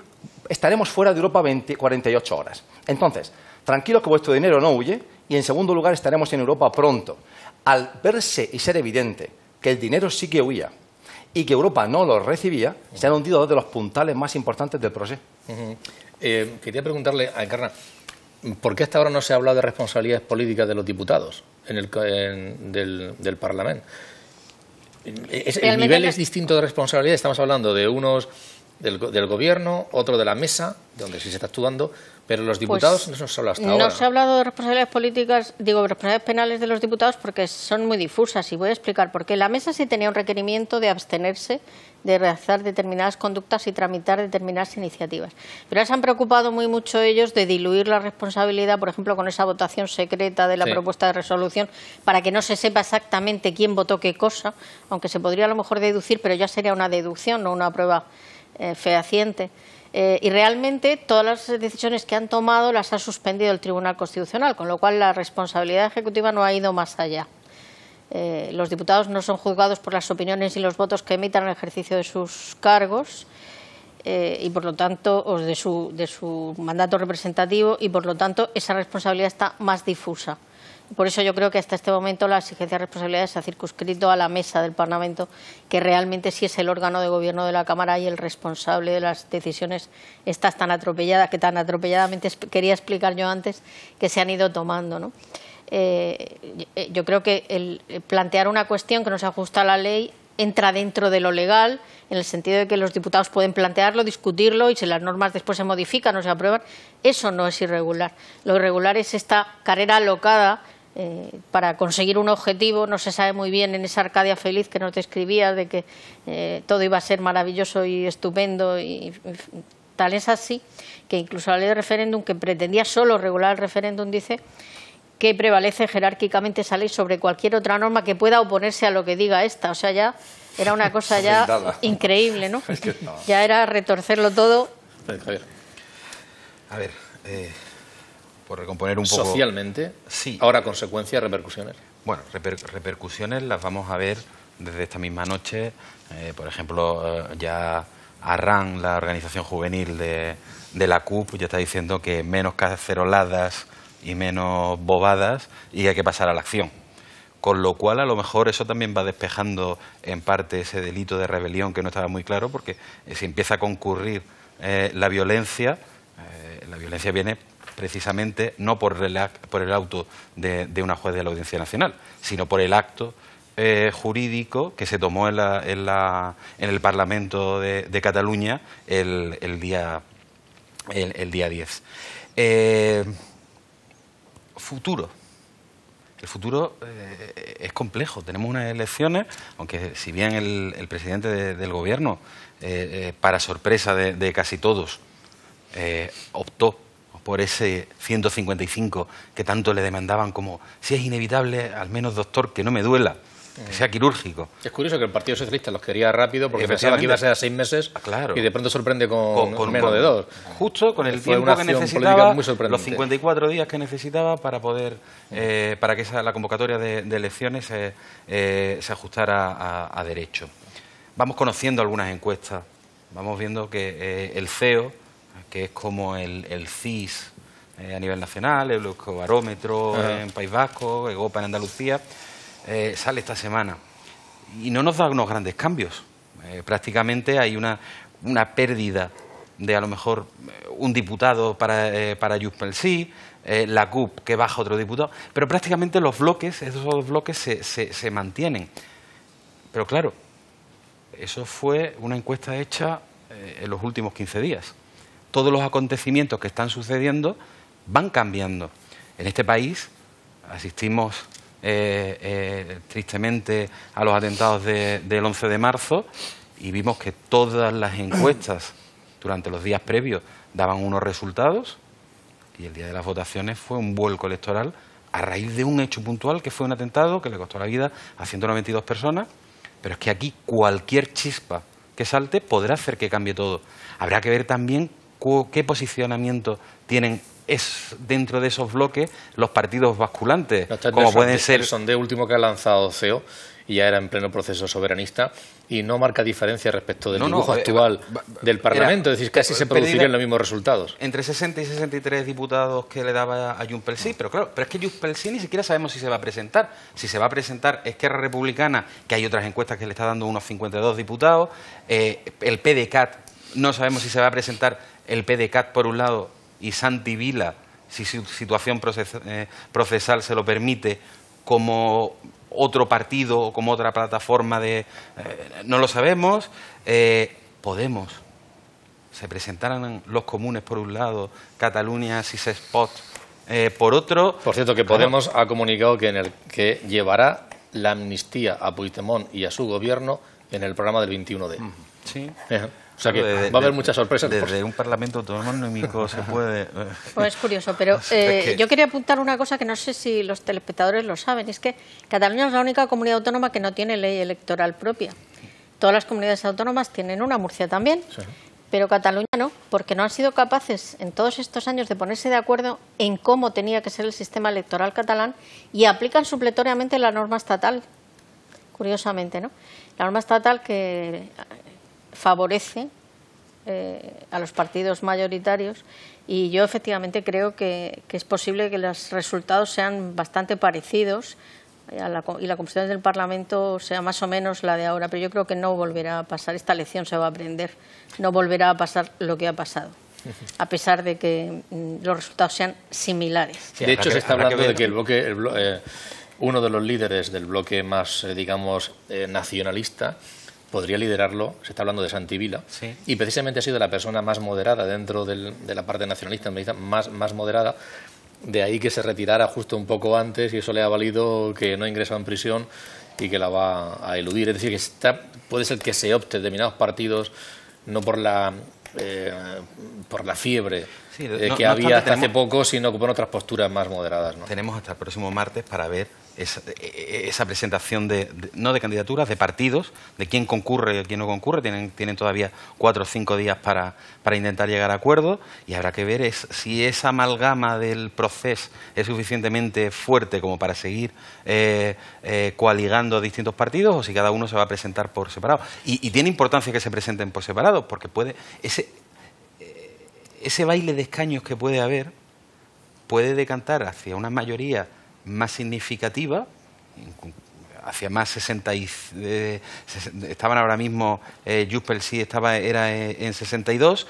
estaremos fuera de Europa 48 horas. Entonces, tranquilos que vuestro dinero no huye y, en segundo lugar, estaremos en Europa pronto. Al verse y ser evidente que el dinero sí que huía y que Europa no lo recibía, se han hundido dos de los puntales más importantes del proceso. Quería preguntarle a Encarna, ¿por qué hasta ahora no se ha hablado de responsabilidades políticas de los diputados del Parlamento? ¿El nivel es distinto de responsabilidad? Estamos hablando de unos del Gobierno, otro de la mesa, donde sí se está actuando, pero los diputados no se habla hasta ahora. No se ha hablado de responsabilidades políticas, digo, responsabilidades penales de los diputados, porque son muy difusas, y voy a explicar por qué. La mesa sí tenía un requerimiento de abstenerse de realizar determinadas conductas y tramitar determinadas iniciativas. Pero se han preocupado muy mucho ellos de diluir la responsabilidad, por ejemplo, con esa votación secreta de la propuesta de resolución, para que no se sepa exactamente quién votó qué cosa, aunque se podría a lo mejor deducir, pero ya sería una deducción, no una prueba fehaciente. Y realmente todas las decisiones que han tomado las ha suspendido el Tribunal Constitucional, con lo cual la responsabilidad ejecutiva no ha ido más allá. Los diputados no son juzgados por las opiniones y los votos que emitan en el ejercicio de sus cargos y por lo tanto, o de su mandato representativo, y por lo tanto esa responsabilidad está más difusa. Por eso yo creo que hasta este momento la exigencia de responsabilidades se ha circunscrito a la mesa del Parlamento, que realmente sí es el órgano de gobierno de la Cámara y el responsable de las decisiones estas tan atropelladas, que tan atropelladamente quería explicar yo antes, que se han ido tomando, ¿no? Yo creo que el plantear una cuestión que no se ajusta a la ley entra dentro de lo legal, en el sentido de que los diputados pueden plantearlo, discutirlo, y si las normas después se modifican o se aprueban, eso no es irregular. Lo irregular es esta carrera alocada para conseguir un objetivo. No se sabe muy bien en esa Arcadia feliz que nos describía, de que todo iba a ser maravilloso y estupendo, y tal es así que incluso la ley de referéndum, que pretendía solo regular el referéndum, dice que prevalece jerárquicamente esa ley sobre cualquier otra norma que pueda oponerse a lo que diga esta. O sea, ya Era una cosa ya increíble, ¿no? Es que no. Ya era retorcerlo todo. A ver, por recomponer un poco... Socialmente, Sí. ahora consecuencias, repercusiones. Bueno, repercusiones las vamos a ver desde esta misma noche. Por ejemplo, ya Arran, la organización juvenil de la CUP, ya está diciendo que menos caceroladas y menos bobadas y hay que pasar a la acción. Con lo cual, a lo mejor eso también va despejando en parte ese delito de rebelión que no estaba muy claro, porque si empieza a concurrir la violencia viene precisamente no por el auto de una juez de la Audiencia Nacional, sino por el acto jurídico que se tomó en el Parlamento de Cataluña el día 10. Futuro. El futuro es complejo. Tenemos unas elecciones, aunque si bien el presidente del Gobierno, para sorpresa de casi todos, optó por ese 155 que tanto le demandaban, como si es inevitable, al menos doctor, que no me duela, que sea quirúrgico. Es curioso que el Partido Socialista los quería rápido porque pensaba que iba a ser a 6 meses claro. Y de pronto sorprende con menos de 2. Justo con el Fue tiempo una que acción necesitaba, política muy sorprendente. los 54 días que necesitaba para poder para que la convocatoria de elecciones se ajustara a derecho. Vamos conociendo algunas encuestas, vamos viendo que el CEO, que es como el CIS a nivel nacional, el Euskobarómetro en País Vasco, EGOPA en Andalucía, sale esta semana y no nos da unos grandes cambios. Prácticamente hay una pérdida de a lo mejor un diputado para Junts pel Sí, la CUP que baja otro diputado, pero prácticamente los bloques, esos dos bloques se mantienen. Pero claro, eso fue una encuesta hecha en los últimos 15 días. Todos los acontecimientos que están sucediendo van cambiando. En este país asistimos tristemente a los atentados del 11 de marzo y vimos que todas las encuestas durante los días previos daban unos resultados y el día de las votaciones fue un vuelco electoral a raíz de un hecho puntual que fue un atentado que le costó la vida a 192 personas, pero es que aquí cualquier chispa que salte podrá hacer que cambie todo. Habrá que ver también qué posicionamiento tienen dentro de esos bloques los partidos basculantes, como pueden ser... El sondeo último que ha lanzado CEO y ya era en pleno proceso soberanista y no marca diferencia respecto del dibujo actual del Parlamento, es decir, casi se producirían los mismos resultados. Entre 60 y 63 diputados que le daba a Junts pel Sí, pero claro, pero es que Junts pel Sí ni siquiera sabemos si se va a presentar. Si se va a presentar Esquerra Republicana, que hay otras encuestas que le está dando unos 52 diputados, el PDeCAT, no sabemos si se va a presentar el PDeCAT por un lado y Santi Vila, si su situación procesal se lo permite, como otro partido o como otra plataforma no lo sabemos. Podemos. Se presentarán los comunes por un lado, Cataluña, Sisespot por otro. Por cierto, que Podemos ha comunicado que llevará la amnistía a Puigdemont y a su gobierno en el programa del 21D. Sí. O sea que va a haber muchas sorpresas. Desde un Parlamento autonómico se puede... Pues es curioso, pero yo quería apuntar una cosa que no sé si los telespectadores lo saben, es que Cataluña es la única comunidad autónoma que no tiene ley electoral propia. Todas las comunidades autónomas tienen una, Murcia también, sí. Pero Cataluña no, porque no han sido capaces en todos estos años de ponerse de acuerdo en cómo tenía que ser el sistema electoral catalán y aplican supletoriamente la norma estatal, curiosamente, ¿no? La norma estatal que favorece a los partidos mayoritarios y yo efectivamente creo que es posible que los resultados sean bastante parecidos y la composición del Parlamento sea más o menos la de ahora, pero yo creo que no volverá a pasar, esta lección se va a aprender, no volverá a pasar lo que ha pasado, a pesar de que los resultados sean similares. Sí, de hecho, se está hablando de que uno de los líderes del bloque más, digamos, nacionalista, podría liderarlo, se está hablando de Santi Vila, sí. Y precisamente ha sido la persona más moderada dentro de la parte nacionalista, más moderada, de ahí que se retirara justo un poco antes y eso le ha valido que no ha ingresado en prisión y que la va a eludir. Es decir, que puede ser que se opte determinados partidos no por la fiebre que había hasta hace poco, sino por otras posturas más moderadas, ¿no? Tenemos hasta el próximo martes para ver esa presentación no de candidaturas, de partidos, de quién concurre y quién no concurre. Tienen todavía 4 o 5 días para intentar llegar a acuerdos, y habrá que ver si esa amalgama del proceso es suficientemente fuerte como para seguir coaligando distintos partidos, o si cada uno se va a presentar por separado. Y tiene importancia que se presenten por separado, porque ese baile de escaños que puede haber puede decantar hacia una mayoría más significativa, hacia más 60 estaban ahora mismo, Junts pel Sí era en 62,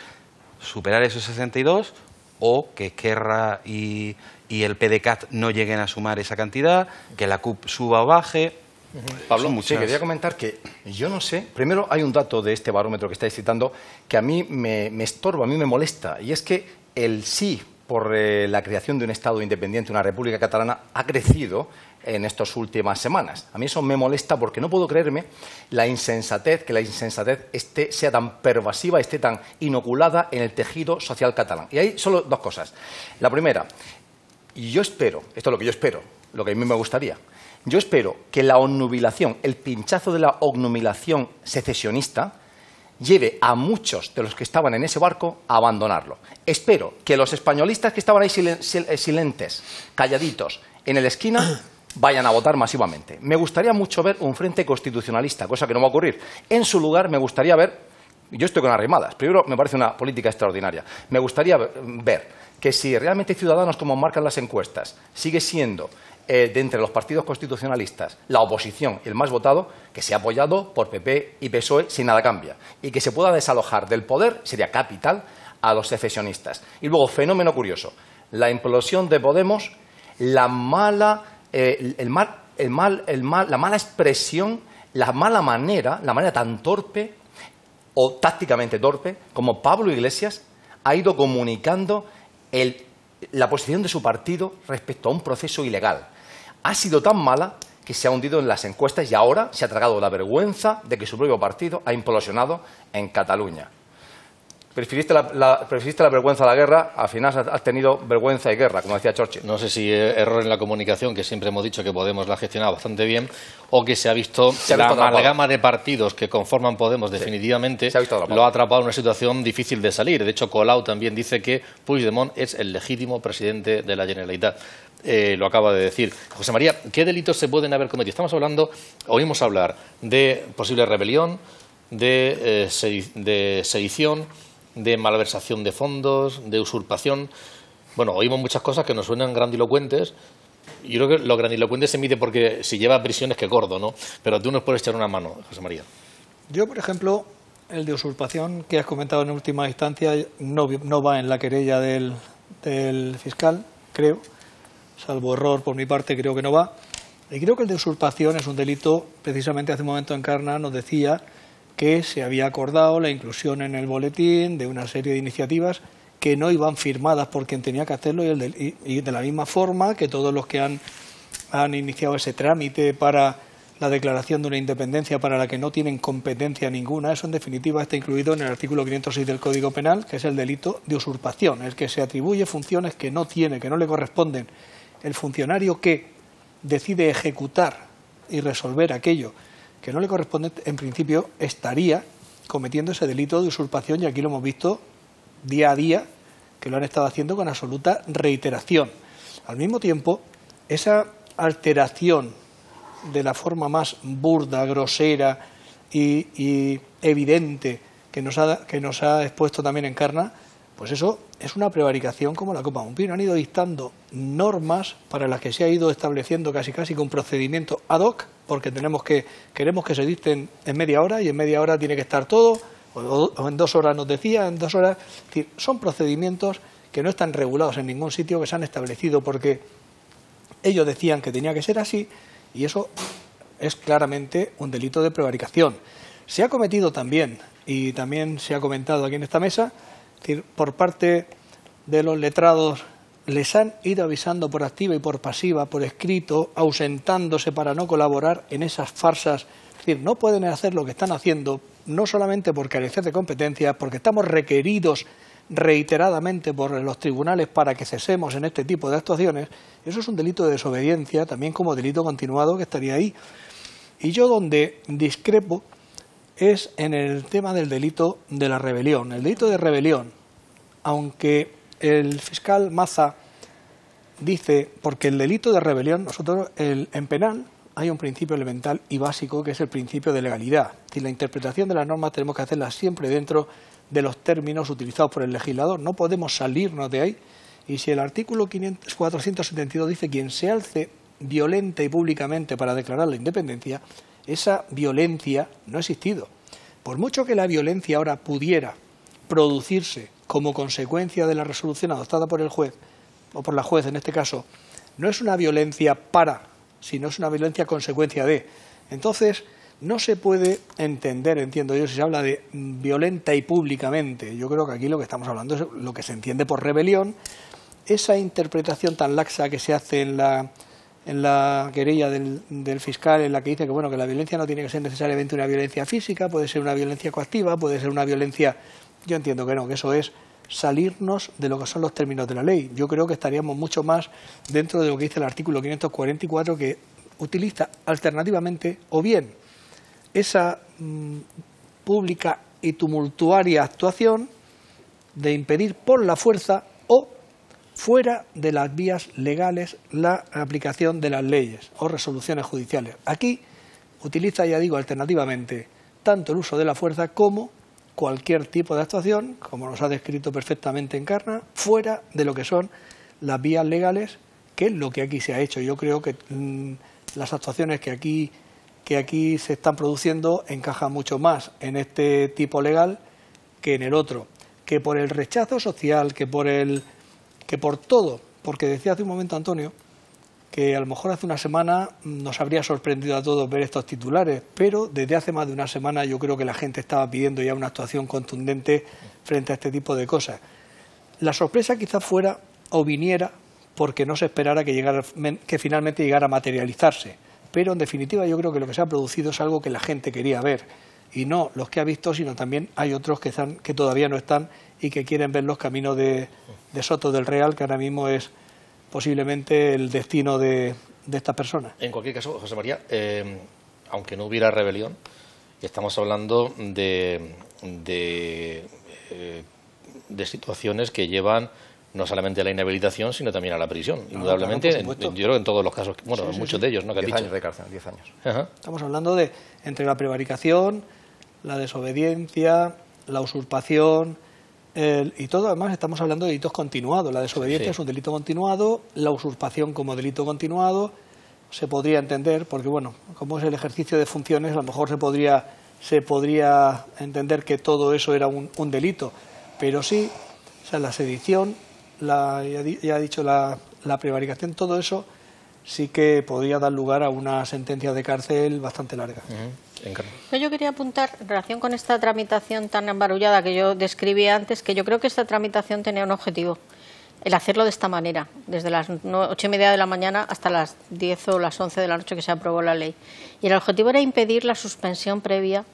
superar esos 62, o que Esquerra y el PDeCAT no lleguen a sumar esa cantidad, que la CUP suba o baje. Pablo, sí, quería comentar que yo no sé, primero hay un dato de este barómetro que estáis citando que a mí me estorba, a mí me molesta, y es que el sí por la creación de un Estado independiente, una República Catalana, ha crecido en estas últimas semanas. A mí eso me molesta porque no puedo creerme que la insensatez sea tan pervasiva, esté tan inoculada en el tejido social catalán. Y hay solo 2 cosas. La primera, y yo espero, esto es lo que yo espero, lo que a mí me gustaría, yo espero que la obnubilación, el pinchazo de la obnubilación secesionista, lleve a muchos de los que estaban en ese barco a abandonarlo. Espero que los españolistas que estaban ahí silentes, calladitos, en la esquina, vayan a votar masivamente. Me gustaría mucho ver un frente constitucionalista, cosa que no va a ocurrir. En su lugar, me gustaría ver, yo estoy con Arrimadas, primero me parece una política extraordinaria, me gustaría ver que si realmente Ciudadanos, como marcan las encuestas, sigue siendo de entre los partidos constitucionalistas la oposición y el más votado, que sea apoyado por PP y PSOE si nada cambia, y que se pueda desalojar del poder, sería capital, a los secesionistas. Y luego, fenómeno curioso, la implosión de Podemos, la mala expresión, la mala manera, la manera tan torpe o tácticamente torpe como Pablo Iglesias ha ido comunicando la posición de su partido respecto a un proceso ilegal. Ha sido tan mala que se ha hundido en las encuestas y ahora se ha tragado la vergüenza de que su propio partido ha implosionado en Cataluña. Preferiste la vergüenza a la guerra, al final has tenido vergüenza y guerra, como decía Churchill. No sé si error en la comunicación, que siempre hemos dicho que Podemos la ha gestionado bastante bien, o que se ha visto la amalgama de partidos que conforman Podemos definitivamente lo ha atrapado en una situación difícil de salir. De hecho, Colau también dice que Puigdemont es el legítimo presidente de la Generalitat. Lo acaba de decir. José María, ¿qué delitos se pueden haber cometido? Estamos hablando, oímos hablar de posible rebelión, de sedición, de malversación de fondos, de usurpación. Bueno, oímos muchas cosas que nos suenan grandilocuentes. Yo creo que lo grandilocuente se mide porque si lleva a prisión es que gordo, ¿no? Pero tú nos puedes echar una mano, José María. Yo, por ejemplo, el de usurpación que has comentado en última instancia no va en la querella del fiscal, creo, salvo error por mi parte, creo que no va. Y creo que el de usurpación es un delito, precisamente hace un momento Encarna nos decía que se había acordado la inclusión en el boletín de una serie de iniciativas que no iban firmadas por quien tenía que hacerlo, y de la misma forma que todos los que han iniciado ese trámite para la declaración de una independencia para la que no tienen competencia ninguna, eso en definitiva está incluido en el artículo 506 del Código Penal, que es el delito de usurpación, el que se atribuye funciones que no tiene, que no le corresponden. El funcionario que decide ejecutar y resolver aquello que no le corresponde, en principio estaría cometiendo ese delito de usurpación, y aquí lo hemos visto día a día que lo han estado haciendo con absoluta reiteración. Al mismo tiempo, esa alteración de la forma más burda, grosera y evidente que nos ha expuesto también Encarna, pues eso es una prevaricación como la copa de un pino. Han ido dictando normas para las que se ha ido estableciendo casi con procedimiento ad hoc, porque queremos que se dicten en media hora, y en media hora tiene que estar todo, o en 2 horas nos decía, en 2 horas. Es decir, son procedimientos que no están regulados en ningún sitio, que se han establecido porque ellos decían que tenía que ser así, y eso es claramente un delito de prevaricación. Se ha cometido también, y también se ha comentado aquí en esta mesa, es decir, por parte de los letrados les han ido avisando por activa y por pasiva, por escrito, ausentándose para no colaborar en esas farsas. Es decir, no pueden hacer lo que están haciendo, no solamente por carecer de competencia, porque estamos requeridos reiteradamente por los tribunales para que cesemos en este tipo de actuaciones, eso es un delito de desobediencia, también como delito continuado que estaría ahí. Y yo donde discrepo es en el tema del delito de la rebelión. El delito de rebelión, aunque el fiscal Maza dice, porque el delito de rebelión, nosotros en penal hay un principio elemental y básico que es el principio de legalidad. Es decir, la interpretación de las normas tenemos que hacerla siempre dentro de los términos utilizados por el legislador. No podemos salirnos de ahí. Y si el artículo 472 dice quien se alce violenta y públicamente para declarar la independencia, esa violencia no ha existido. Por mucho que la violencia ahora pudiera producirse como consecuencia de la resolución adoptada por el juez, o por la juez en este caso, no es una violencia sino es una violencia consecuencia de. Entonces, no se puede entender, entiendo yo, si se habla de violenta y públicamente. Yo creo que aquí lo que estamos hablando es lo que se entiende por rebelión, esa interpretación tan laxa que se hace en la querella del fiscal, en la que dice que, bueno, que la violencia no tiene que ser necesariamente una violencia física, puede ser una violencia coactiva, puede ser una violencia. Yo entiendo que no, que eso es salirnos de lo que son los términos de la ley. Yo creo que estaríamos mucho más dentro de lo que dice el artículo 544, que utiliza alternativamente o bien esa pública y tumultuaria actuación de impedir por la fuerza o fuera de las vías legales la aplicación de las leyes o resoluciones judiciales. Aquí utiliza, ya digo, alternativamente tanto el uso de la fuerza como cualquier tipo de actuación, como nos ha descrito perfectamente Encarna, fuera de lo que son las vías legales, que es lo que aquí se ha hecho. Yo creo que las actuaciones que aquí se están produciendo encajan mucho más en este tipo legal que en el otro, que por el rechazo social, que por todo, porque decía hace un momento Antonio que a lo mejor hace una semana nos habría sorprendido a todos ver estos titulares, pero desde hace más de una semana yo creo que la gente estaba pidiendo ya una actuación contundente frente a este tipo de cosas. La sorpresa quizás fuera o viniera porque no se esperara que finalmente llegara a materializarse, pero en definitiva yo creo que lo que se ha producido es algo que la gente quería ver, y no los que ha visto, sino también hay otros que todavía no están y que quieren ver los caminos de Soto del Real, que ahora mismo es posiblemente el destino de estas personas. En cualquier caso, José María, aunque no hubiera rebelión, estamos hablando de situaciones que llevan no solamente a la inhabilitación, sino también a la prisión. No, indudablemente, claro, yo creo que en todos los casos, bueno, sí, muchos de ellos, ¿no? 10 años de cárcel, 10 años. Ajá. Estamos hablando de entre la prevaricación, la desobediencia, la usurpación, y todo, además estamos hablando de delitos continuados. La desobediencia es un delito continuado, la usurpación como delito continuado se podría entender, porque bueno, como es el ejercicio de funciones, a lo mejor se podría entender que todo eso era un delito, pero sí, o sea, la sedición, ya he dicho, la prevaricación, todo eso sí que podría dar lugar a una sentencia de cárcel bastante larga. Yo quería apuntar, en relación con esta tramitación tan embarullada que yo describí antes, que yo creo que esta tramitación tenía un objetivo, el hacerlo de esta manera, desde las 8:30 de la mañana hasta las 10 o las 11 de la noche que se aprobó la ley. Y el objetivo era impedir la suspensión previa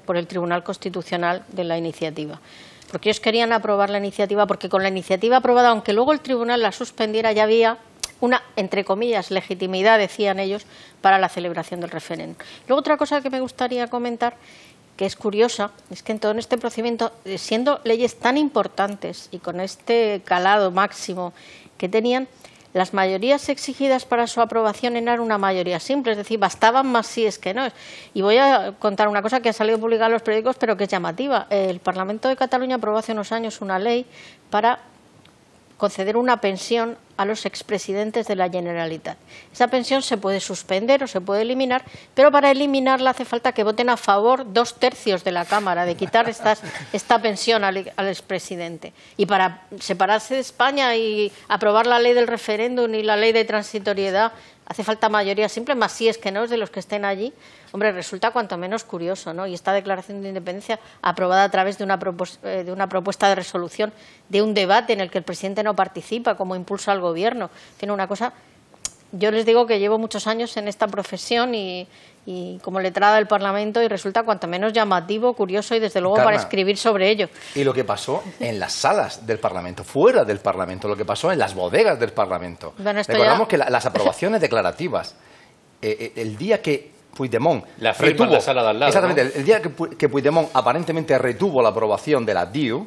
por el Tribunal Constitucional de la iniciativa. Porque ellos querían aprobar la iniciativa, porque con la iniciativa aprobada, aunque luego el Tribunal la suspendiera, ya había una, entre comillas, legitimidad, decían ellos, para la celebración del referéndum. Luego, otra cosa que me gustaría comentar, que es curiosa, es que en todo este procedimiento, siendo leyes tan importantes y con este calado máximo que tenían, las mayorías exigidas para su aprobación eran una mayoría simple, es decir, bastaban más síes que no. Y voy a contar una cosa que ha salido publicada en los periódicos, pero que es llamativa. El Parlamento de Cataluña aprobó hace unos años una ley para conceder una pensión a los expresidentes de la Generalitat. Esa pensión se puede suspender o se puede eliminar, pero para eliminarla hace falta que voten a favor 2/3 de la Cámara de quitar esta pensión al expresidente. Y para separarse de España y aprobar la ley del referéndum y la ley de transitoriedad hace falta mayoría simple, más si es que no es de los que estén allí. Hombre, resulta cuanto menos curioso, ¿no? Y esta declaración de independencia aprobada a través de una propuesta de resolución, de un debate en el que el presidente no participa, como impulsa al gobierno. Tiene una cosa. Yo les digo que llevo muchos años en esta profesión y y como letrada del Parlamento, y resulta cuanto menos llamativo, curioso y desde luego Carmen, para escribir sobre ello. Y lo que pasó en las salas del Parlamento, fuera del Parlamento, lo que pasó en las bodegas del Parlamento. Bueno, esto Recordamos ya... que las aprobaciones declarativas, el día que Puigdemont la firma en la sala de al lado, exactamente, ¿no? el día que Puigdemont aparentemente retuvo la aprobación de la DIU,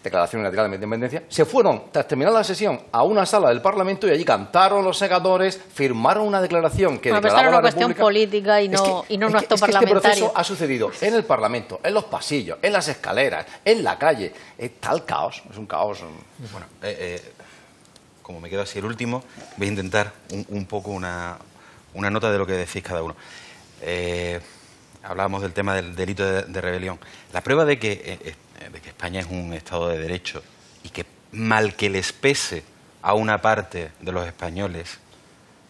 Declaración Unilateral de Independencia, se fueron, tras terminar la sesión, a una sala del Parlamento y allí cantaron los segadores, firmaron una declaración que Bueno, pero declaraba esta era una la cuestión República. política y no un acto Este parlamentario. proceso ha sucedido en el Parlamento, en los pasillos, en las escaleras, en la calle. Es tal caos, es un caos. Bueno, como me quedo así el último, voy a intentar un poco una nota de lo que decís cada uno. Hablábamos del tema del delito de rebelión. La prueba de que España es un Estado de Derecho y que, mal que les pese a una parte de los españoles,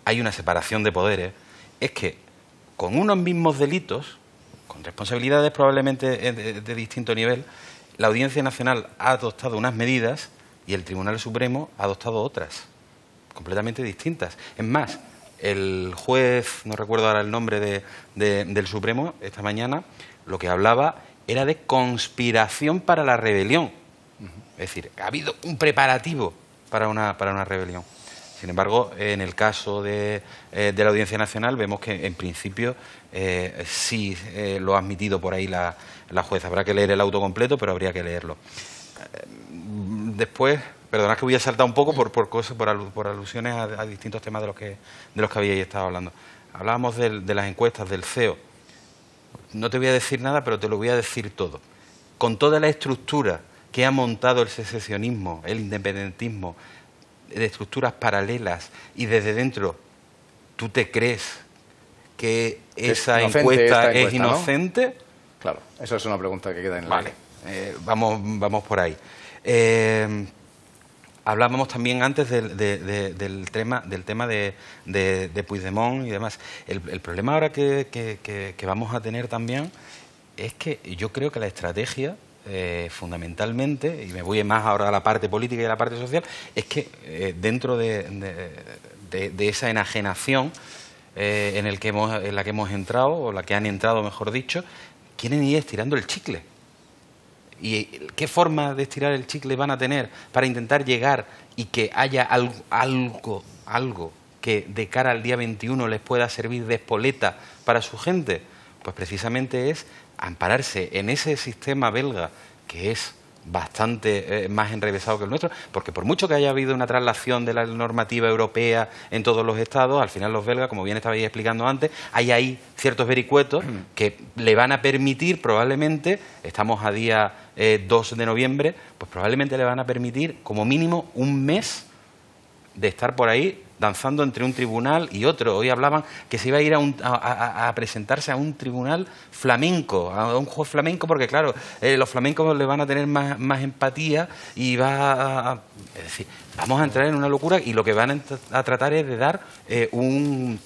hay una separación de poderes, es que con unos mismos delitos, con responsabilidades probablemente de distinto nivel, la Audiencia Nacional ha adoptado unas medidas y el Tribunal Supremo ha adoptado otras, completamente distintas. Es más, el juez, no recuerdo ahora el nombre del Supremo, esta mañana, lo que hablaba era de conspiración para la rebelión. Es decir, ha habido un preparativo para una rebelión. Sin embargo, en el caso de la Audiencia Nacional vemos que, en principio, sí lo ha admitido por ahí la jueza. Habrá que leer el auto completo, pero habría que leerlo. Después, perdonad que voy a saltar un poco por alusiones a distintos temas de los que habíais estado hablando. Hablábamos de las encuestas del CEO. No te voy a decir nada, pero te lo voy a decir todo. Con toda la estructura que ha montado el secesionismo, el independentismo, de estructuras paralelas, y desde dentro, ¿tú te crees que esa encuesta es inocente? ¿No? Claro, eso es una pregunta que queda en el aire. Vamos por ahí. Hablábamos también antes del tema de Puigdemont y demás. El problema ahora que vamos a tener también es que yo creo que la estrategia, fundamentalmente, y me voy más ahora a la parte política y a la parte social, es que dentro de esa enajenación en la que hemos entrado, o la que han entrado, mejor dicho, quieren ir estirando el chicle. ¿Y qué forma de estirar el chicle van a tener para intentar llegar y que haya algo que de cara al día 21 les pueda servir de espoleta para su gente? Pues precisamente es ampararse en ese sistema belga, que es bastante más enrevesado que el nuestro, porque por mucho que haya habido una traslación de la normativa europea en todos los estados, al final los belgas, como bien estabais explicando antes, hay ahí ciertos vericuetos que le van a permitir, probablemente, estamos a día 2 de noviembre, pues probablemente le van a permitir como mínimo un mes de estar por ahí danzando entre un tribunal y otro. Hoy hablaban que se iba a ir a presentarse a un tribunal flamenco, a un juez flamenco, porque claro, los flamencos le van a tener más empatía y es decir, vamos a entrar en una locura, y lo que van a tratar es de dar un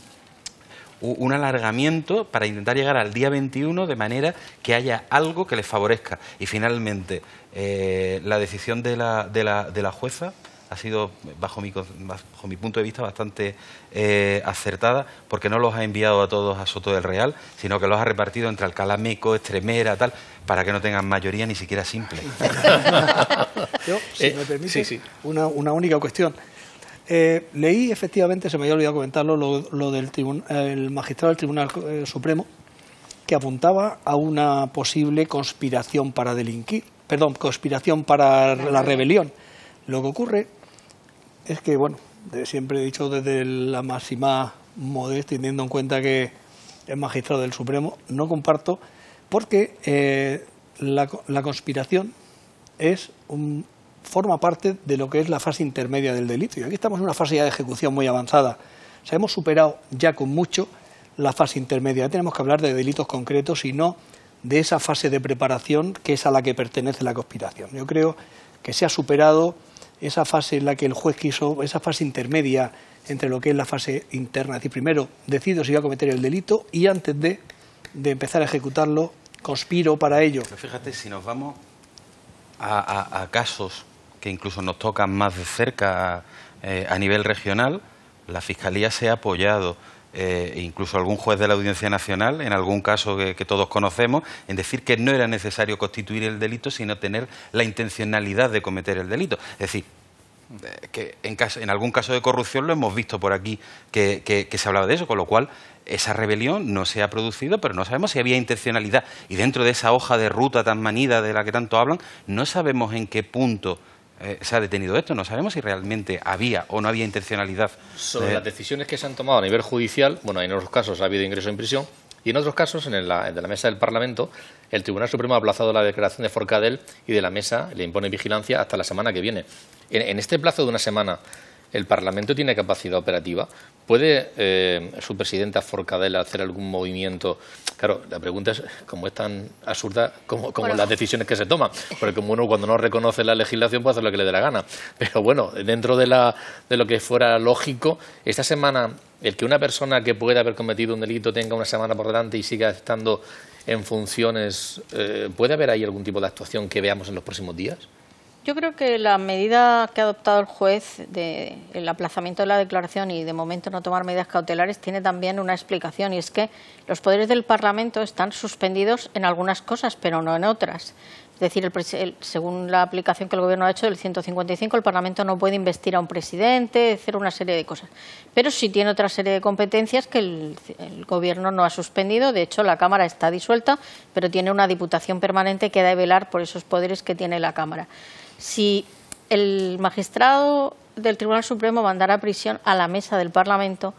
alargamiento para intentar llegar al día 21 de manera que haya algo que les favorezca. Y finalmente, la decisión de la jueza ha sido, bajo mi punto de vista, bastante acertada, porque no los ha enviado a todos a Soto del Real, sino que los ha repartido entre Alcalá Meco, Extremera, tal, para que no tengan mayoría ni siquiera simple. Yo, si me permite, una única cuestión. Leí, efectivamente, se me había olvidado comentarlo, lo del el magistrado del Tribunal Supremo, que apuntaba a una posible conspiración para conspiración para la rebelión. Lo que ocurre es que, bueno, siempre he dicho desde la máxima modestia, teniendo en cuenta que es magistrado del Supremo, no comparto, porque la conspiración forma parte de lo que es la fase intermedia del delito. Y aquí estamos en una fase ya de ejecución muy avanzada. O sea, hemos superado ya con mucho la fase intermedia. Ya tenemos que hablar de delitos concretos y no de esa fase de preparación que es a la que pertenece la conspiración. Yo creo que se ha superado esa fase en la que el juez quiso, esa fase intermedia entre lo que es la fase interna. Es decir, primero decido si voy a cometer el delito y antes de empezar a ejecutarlo, conspiro para ello. Pero fíjate, si nos vamos a casos que incluso nos tocan más de cerca a nivel regional, la Fiscalía se ha apoyado incluso algún juez de la Audiencia Nacional, en algún caso que todos conocemos, en decir que no era necesario constituir el delito, sino tener la intencionalidad de cometer el delito. Es decir, que en algún caso de corrupción lo hemos visto por aquí que se hablaba de eso, con lo cual esa rebelión no se ha producido, pero no sabemos si había intencionalidad. Y dentro de esa hoja de ruta tan manida de la que tanto hablan, no sabemos en qué punto se ha detenido esto, no sabemos si realmente había o no había intencionalidad. Sobre las decisiones que se han tomado a nivel judicial, bueno, en otros casos ha habido ingreso en prisión y en otros casos, de la mesa del Parlamento, el Tribunal Supremo ha aplazado la declaración de Forcadell y de la mesa le impone vigilancia hasta la semana que viene. En este plazo de una semana, ¿el Parlamento tiene capacidad operativa? ¿Puede su presidenta Forcadell hacer algún movimiento? Claro, la pregunta es, como es tan absurda como las decisiones que se toman, porque como uno cuando no reconoce la legislación puede hacer lo que le dé la gana. Pero bueno, dentro de lo que fuera lógico, esta semana, el que una persona que pueda haber cometido un delito tenga una semana por delante y siga estando en funciones, ¿puede haber ahí algún tipo de actuación que veamos en los próximos días? Yo creo que la medida que ha adoptado el juez el aplazamiento de la declaración y de momento no tomar medidas cautelares tiene también una explicación, y es que los poderes del Parlamento están suspendidos en algunas cosas, pero no en otras. Es decir, según la aplicación que el Gobierno ha hecho del 155, el Parlamento no puede investir a un presidente, hacer una serie de cosas. Pero sí tiene otra serie de competencias que el Gobierno no ha suspendido. De hecho, la Cámara está disuelta, pero tiene una Diputación permanente que debe velar por esos poderes que tiene la Cámara. Si el magistrado del Tribunal Supremo mandara a prisión a la mesa del Parlamento,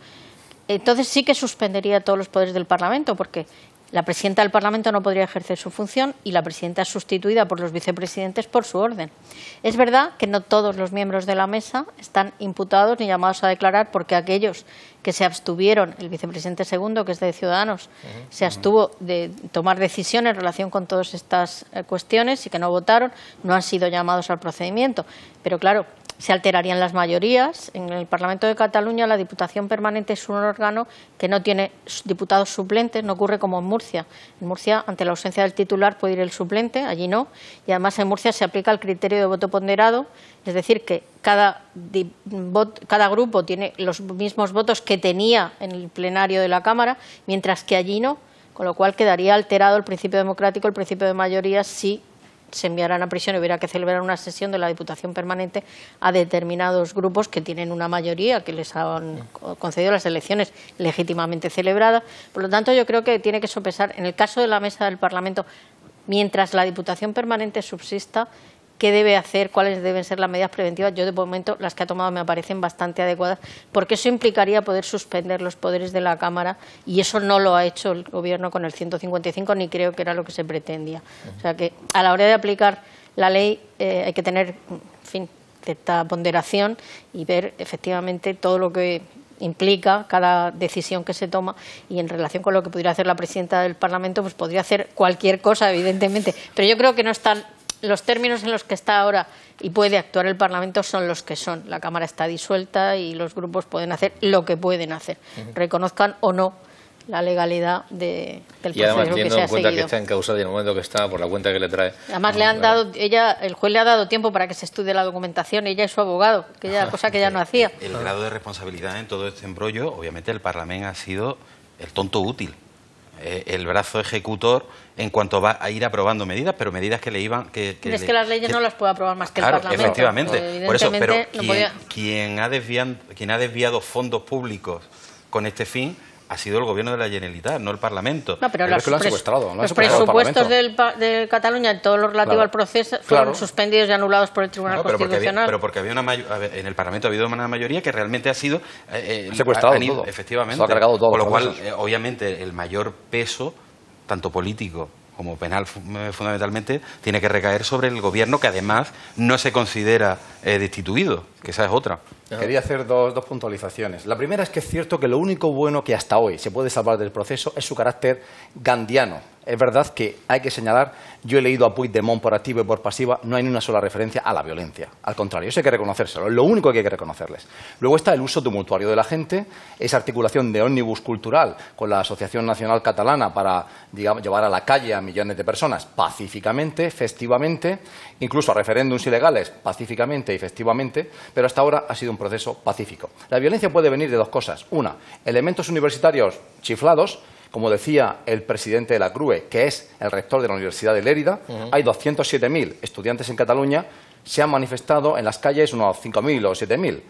entonces sí que suspendería todos los poderes del Parlamento, porque la presidenta del Parlamento no podría ejercer su función y la presidenta es sustituida por los vicepresidentes por su orden. Es verdad que no todos los miembros de la mesa están imputados ni llamados a declarar, porque aquellos que se abstuvieron, el vicepresidente segundo, que es de Ciudadanos, se abstuvo de tomar decisiones en relación con todas estas cuestiones y que no votaron, no han sido llamados al procedimiento. Pero claro, se alterarían las mayorías. En el Parlamento de Cataluña la Diputación Permanente es un órgano que no tiene diputados suplentes, no ocurre como en Murcia. En Murcia, ante la ausencia del titular, puede ir el suplente, allí no. Y además en Murcia se aplica el criterio de voto ponderado, es decir, que cada grupo tiene los mismos votos que tenía en el plenario de la Cámara, mientras que allí no, con lo cual quedaría alterado el principio democrático, el principio de mayoría, si se enviaran a prisión y hubiera que celebrar una sesión de la Diputación Permanente a determinados grupos que tienen una mayoría, que les han concedido las elecciones legítimamente celebradas. Por lo tanto, yo creo que tiene que sopesar, en el caso de la mesa del Parlamento, mientras la Diputación Permanente subsista, qué debe hacer, cuáles deben ser las medidas preventivas. Yo, de momento, las que ha tomado me parecen bastante adecuadas, porque eso implicaría poder suspender los poderes de la Cámara, y eso no lo ha hecho el Gobierno con el 155, ni creo que era lo que se pretendía. O sea que, a la hora de aplicar la ley, hay que tener, en fin, cierta ponderación y ver, efectivamente, todo lo que implica cada decisión que se toma, y en relación con lo que pudiera hacer la presidenta del Parlamento, pues podría hacer cualquier cosa, evidentemente. Pero yo creo que no están. Los términos en los que está ahora y puede actuar el Parlamento son los que son. La Cámara está disuelta y los grupos pueden hacer lo que pueden hacer, reconozcan o no la legalidad del proceso que se ha seguido. Y además, teniendo en cuenta que está encausada y en el momento que está, por la cuenta que le trae. Además, el juez le ha dado tiempo para que se estudie la documentación, ella y su abogado, cosa que ella no hacía. El grado de responsabilidad en todo este embrollo, obviamente el Parlamento ha sido el tonto útil. El brazo ejecutor en cuanto va a ir aprobando medidas, pero medidas que le iban... Es que las leyes no las puede aprobar más que el Parlamento. Efectivamente. Por eso, pero quien ha desviado fondos públicos con este fin ha sido el Gobierno de la Generalitat, no el Parlamento. No, pero los presupuestos de Cataluña en todo lo relativo al proceso fueron suspendidos y anulados por el Tribunal Constitucional. Pero porque en el Parlamento ha habido una mayoría que realmente ha sido... secuestrado todo. Efectivamente. Se ha cargado todo. Con lo cual, obviamente, el mayor peso, tanto político como penal fundamentalmente, tiene que recaer sobre el Gobierno, que además no se considera destituido, que esa es otra. Quería hacer dos puntualizaciones. La primera es que es cierto que lo único bueno que hasta hoy se puede salvar del proceso es su carácter gandiano. Es verdad que hay que señalar, yo he leído a Puigdemont por activa y por pasiva, no hay ni una sola referencia a la violencia. Al contrario, eso hay que reconocérselo, es lo único que hay que reconocerles. Luego está el uso tumultuario de la gente, esa articulación de ómnibus cultural con la Asociación Nacional Catalana para, digamos, llevar a la calle a millones de personas pacíficamente, festivamente, incluso a referéndums ilegales pacíficamente y festivamente, pero hasta ahora ha sido un proceso pacífico. La violencia puede venir de dos cosas. Una, elementos universitarios chiflados, como decía el presidente de la CRUE, que es el rector de la Universidad de Lérida. Hay 207.000 estudiantes en Cataluña, se han manifestado en las calles unos 5.000 o 7.000.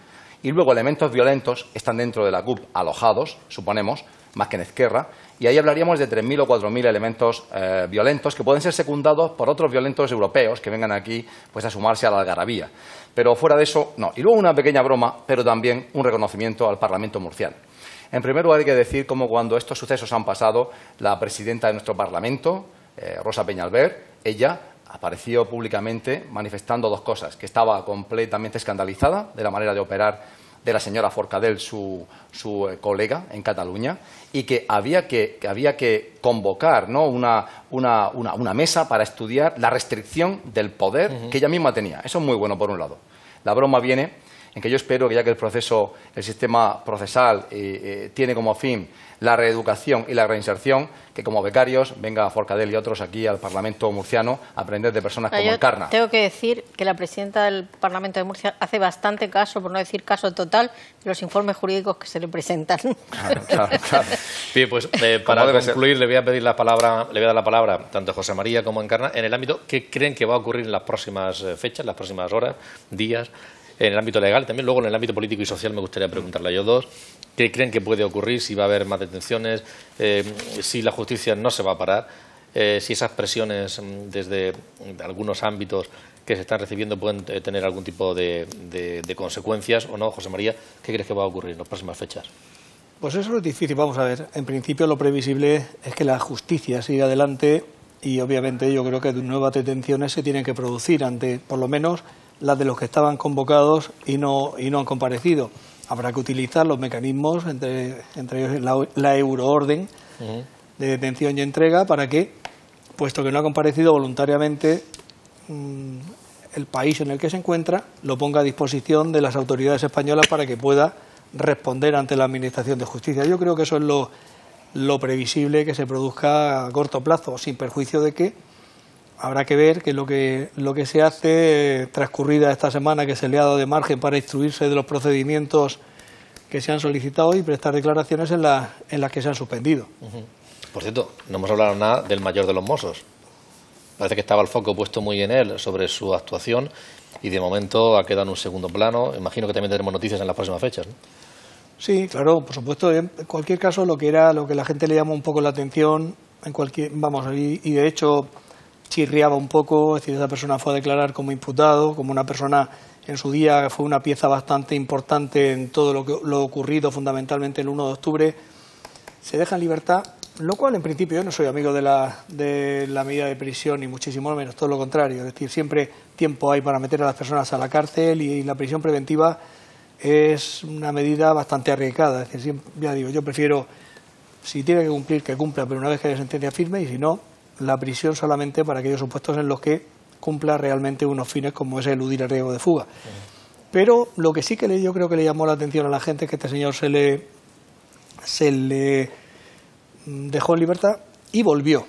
Y luego elementos violentos están dentro de la CUP alojados, suponemos, más que en Ezquerra, y ahí hablaríamos de 3.000 o 4.000 elementos violentos que pueden ser secundados por otros violentos europeos que vengan aquí pues, a sumarse a la algarabía. Pero fuera de eso, no. Y luego una pequeña broma, pero también un reconocimiento al Parlamento murciano. En primer lugar, hay que decir cómo cuando estos sucesos han pasado, la presidenta de nuestro Parlamento, Rosa Peñalver, ella apareció públicamente manifestando dos cosas, que estaba completamente escandalizada de la manera de operar de la señora Forcadell, su colega en Cataluña, y que había que convocar, ¿no?, una mesa para estudiar la restricción del poder que ella misma tenía. Eso es muy bueno, por un lado. La broma viene en que yo espero que, ya que el sistema procesal tiene como fin la reeducación y la reinserción, que como becarios venga Forcadell y otros aquí al Parlamento murciano a aprender de personas como Encarna. Tengo que decir que la presidenta del Parlamento de Murcia hace bastante caso, por no decir caso total, de los informes jurídicos que se le presentan. Claro. Bien, pues para concluir le voy a dar la palabra tanto a José María como a Encarna en el ámbito que creen que va a ocurrir en las próximas fechas, las próximas horas, días, en el ámbito legal, también luego en el ámbito político y social me gustaría preguntarle a ellos dos qué creen que puede ocurrir, si va a haber más detenciones, si la justicia no se va a parar, si esas presiones desde algunos ámbitos que se están recibiendo pueden tener algún tipo de consecuencias o no. José María, ¿qué crees que va a ocurrir en las próximas fechas? Pues eso es difícil. Vamos a ver, en principio lo previsible es que la justicia siga adelante y obviamente yo creo que nuevas detenciones se tienen que producir ante, por lo menos, las de los que estaban convocados y no han comparecido. Habrá que utilizar los mecanismos, entre ellos la euroorden de detención y entrega, para que, puesto que no ha comparecido voluntariamente, el país en el que se encuentra lo ponga a disposición de las autoridades españolas para que pueda responder ante la Administración de Justicia. Yo creo que eso es lo previsible que se produzca a corto plazo, sin perjuicio de que habrá que ver que lo que se hace transcurrida esta semana, que se le ha dado de margen para instruirse de los procedimientos que se han solicitado y prestar declaraciones en las que se han suspendido. Por cierto, no hemos hablado nada del mayor de los Mossos. Parece que estaba el foco puesto muy en él sobre su actuación y de momento ha quedado en un segundo plano. Imagino que también tendremos noticias en las próximas fechas, ¿no? Sí, claro, por supuesto. En cualquier caso, lo que la gente le llamó un poco la atención, y de hecho chirriaba un poco, es decir, esa persona fue a declarar como imputado, como una persona en su día fue una pieza bastante importante en todo lo ocurrido fundamentalmente el 1 de octubre, se deja en libertad, lo cual en principio yo no soy amigo de la medida de prisión ni muchísimo menos, todo lo contrario, es decir, siempre tiempo hay para meter a las personas a la cárcel y la prisión preventiva es una medida bastante arriesgada, es decir, ya digo, yo prefiero, si tiene que cumplir, que cumpla, pero una vez que haya sentencia firme, y si no, la prisión solamente para aquellos supuestos en los que cumpla realmente unos fines como es eludir el riesgo de fuga. Pero lo que sí que yo creo que le llamó la atención a la gente es que este señor se le dejó en libertad y volvió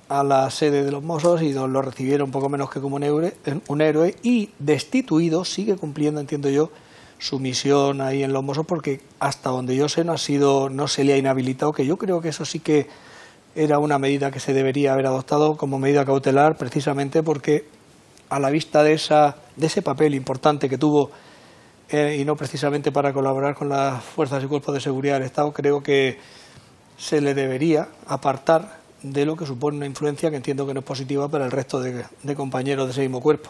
a la sede de los Mossos y lo recibieron poco menos que como un héroe y destituido, sigue cumpliendo, entiendo yo, su misión ahí en los Mossos, porque hasta donde yo sé no se le ha inhabilitado, que yo creo que eso sí que era una medida que se debería haber adoptado como medida cautelar, precisamente porque a la vista de ese papel importante que tuvo y no precisamente para colaborar con las fuerzas y cuerpos de seguridad del Estado, creo que se le debería apartar de lo que supone una influencia que entiendo que no es positiva para el resto de compañeros de ese mismo cuerpo.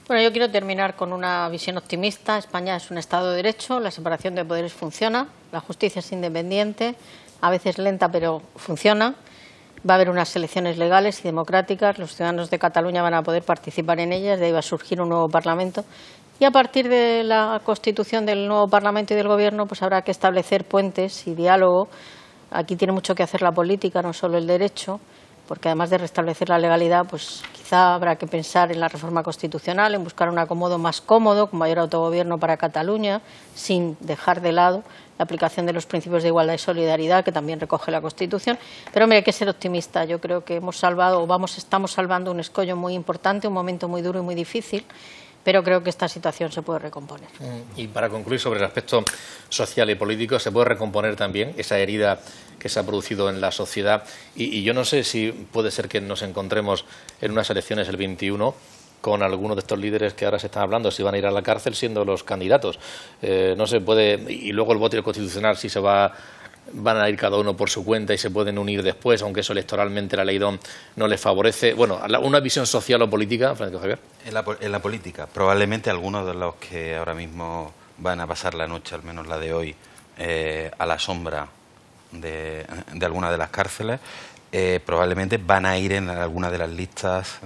Bueno, yo quiero terminar con una visión optimista. España es un Estado de Derecho, la separación de poderes funciona, la justicia es independiente, a veces lenta pero funciona. Va a haber unas elecciones legales y democráticas, los ciudadanos de Cataluña van a poder participar en ellas, de ahí va a surgir un nuevo Parlamento. Y a partir de la constitución del nuevo Parlamento y del Gobierno, pues habrá que establecer puentes y diálogo. Aquí tiene mucho que hacer la política, no solo el derecho, porque además de restablecer la legalidad, pues quizá habrá que pensar en la reforma constitucional, en buscar un acomodo más cómodo, con mayor autogobierno para Cataluña, sin dejar de lado la aplicación de los principios de igualdad y solidaridad que también recoge la Constitución. Pero hombre, hay que ser optimista. Yo creo que estamos salvando un escollo muy importante, un momento muy duro y muy difícil, pero creo que esta situación se puede recomponer. Y para concluir sobre el aspecto social y político, ¿se puede recomponer también esa herida que se ha producido en la sociedad? Y yo no sé si puede ser que nos encontremos en unas elecciones el 21 con algunos de estos líderes que ahora se están hablando, si van a ir a la cárcel siendo los candidatos. No se puede, y luego el voto constitucional, si se van a ir cada uno por su cuenta y se pueden unir después, aunque eso electoralmente la ley DOM no les favorece. Bueno, una visión social o política, Francisco Javier. En la política, probablemente algunos de los que ahora mismo van a pasar la noche, al menos la de hoy, a la sombra de alguna de las cárceles, probablemente van a ir en alguna de las listas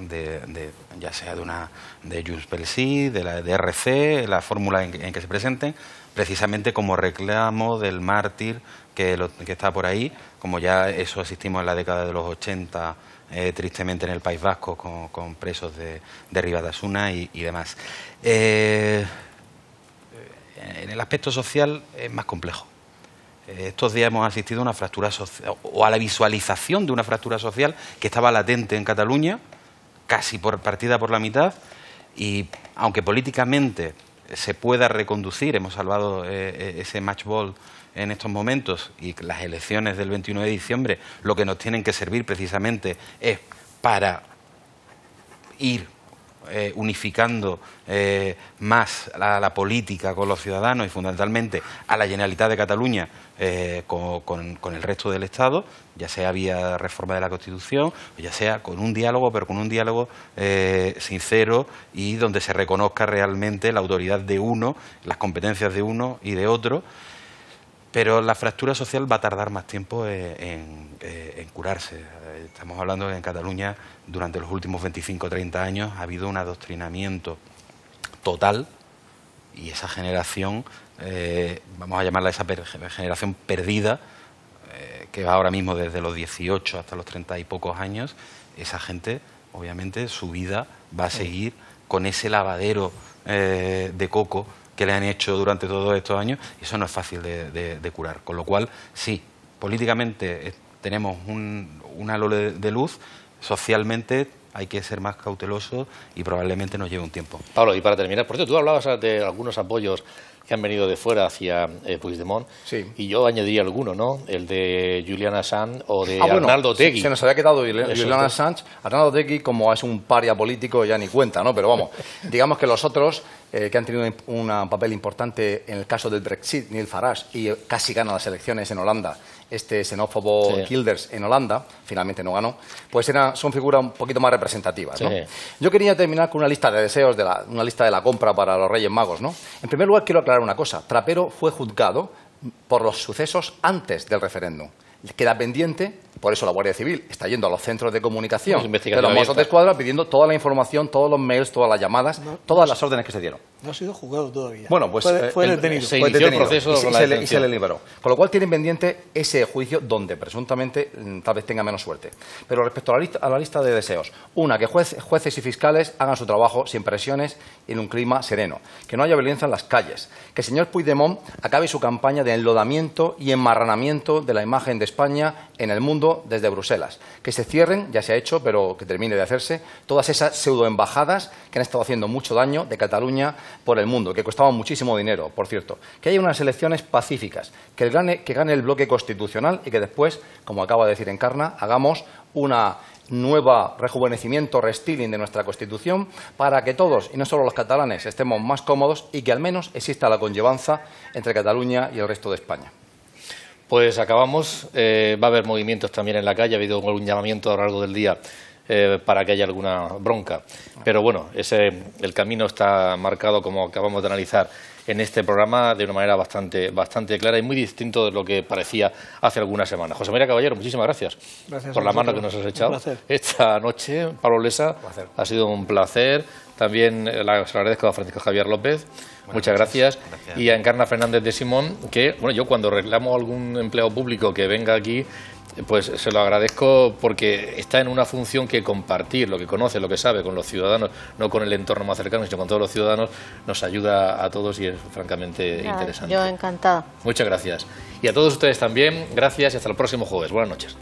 ya sea de Junts pel Sí, de RC, la fórmula en que se presenten, precisamente como reclamo del mártir que está por ahí, como ya eso asistimos en la década de los 80, tristemente en el País Vasco, con presos de Ribatasuna y demás. En el aspecto social es más complejo. Estos días hemos asistido a una fractura social, o a la visualización de una fractura social que estaba latente en Cataluña, casi partida por la mitad, y aunque políticamente se pueda reconducir, hemos salvado ese match ball en estos momentos, y las elecciones del 21 de diciembre lo que nos tienen que servir precisamente es para ir unificando más a la política con los ciudadanos y fundamentalmente a la Generalitat de Cataluña con el resto del Estado, ya sea vía reforma de la Constitución, o ya sea con un diálogo, pero con un diálogo sincero y donde se reconozca realmente la autoridad de uno, las competencias de uno y de otro. Pero la fractura social va a tardar más tiempo en curarse. Estamos hablando que en Cataluña durante los últimos 25 o 30 años ha habido un adoctrinamiento total y esa generación, vamos a llamarla esa generación perdida, que va ahora mismo desde los 18 hasta los 30 y pocos años, esa gente, obviamente, su vida va a seguir con ese lavadero de coco que le han hecho durante todos estos años, y eso no es fácil de curar. Con lo cual, sí, políticamente tenemos un halo de luz, socialmente hay que ser más cauteloso y probablemente nos lleve un tiempo. Pablo, y para terminar, por cierto, tú hablabas de algunos apoyos que han venido de fuera hacia Puigdemont, sí. Y yo añadiría alguno, ¿no? El de Julian Assange o de Arnaldo Otegi. Se nos había quedado Julian Assange. Arnaldo Otegi, como es un paria político, ya ni cuenta, ¿no? Pero vamos, digamos que los otros que han tenido un papel importante en el caso del Brexit, Nigel Farage, y casi gana las elecciones en Holanda, este xenófobo Wilders en Holanda, finalmente no ganó, pues son figuras un poquito más representativas, ¿no? Sí. Yo quería terminar con una lista de deseos, una lista de la compra para los Reyes Magos, ¿no? En primer lugar, quiero aclarar una cosa. Trapero fue juzgado por los sucesos antes del referéndum. Queda pendiente, por eso la Guardia Civil está yendo a los centros de comunicación de los Mossos de Escuadra pidiendo toda la información, todos los mails, todas las llamadas, todas las órdenes que se dieron. No ha sido juzgado todavía. Bueno, pues fue detenido. Se inició el proceso y se le liberó. Con lo cual tienen pendiente ese juicio donde presuntamente tal vez tenga menos suerte. Pero respecto a la lista de deseos, que jueces y fiscales hagan su trabajo sin presiones y en un clima sereno. Que no haya violencia en las calles. Que el señor Puigdemont acabe su campaña de enlodamiento y enmarranamiento de la imagen de España en el mundo desde Bruselas. Que se cierren, ya se ha hecho, pero que termine de hacerse, todas esas pseudoembajadas que han estado haciendo mucho daño de Cataluña por el mundo, que costaban muchísimo dinero, por cierto. Que haya unas elecciones pacíficas, que gane el bloque constitucional y que después, como acaba de decir Encarna, hagamos una nueva rejuvenecimiento, restyling de nuestra Constitución para que todos, y no solo los catalanes, estemos más cómodos y que al menos exista la conllevanza entre Cataluña y el resto de España. Pues acabamos. Va a haber movimientos también en la calle. Ha habido un llamamiento a lo largo del día para que haya alguna bronca. Pero bueno, el camino está marcado, como acabamos de analizar en este programa, de una manera bastante clara y muy distinto de lo que parecía hace algunas semanas. José María Caballero, muchísimas gracias por la mano que nos has echado esta noche. Pablo Lesa, ha sido un placer. También se lo agradezco a Francisco Javier López. Muchas gracias. Y a Encarna Fernández de Simón, que bueno, yo cuando reclamo a algún empleado público que venga aquí, pues se lo agradezco porque está en una función que compartir lo que conoce, lo que sabe con los ciudadanos, no con el entorno más cercano, sino con todos los ciudadanos, nos ayuda a todos y es francamente interesante. Yo encantada. Muchas gracias. Y a todos ustedes también, gracias y hasta el próximo jueves. Buenas noches.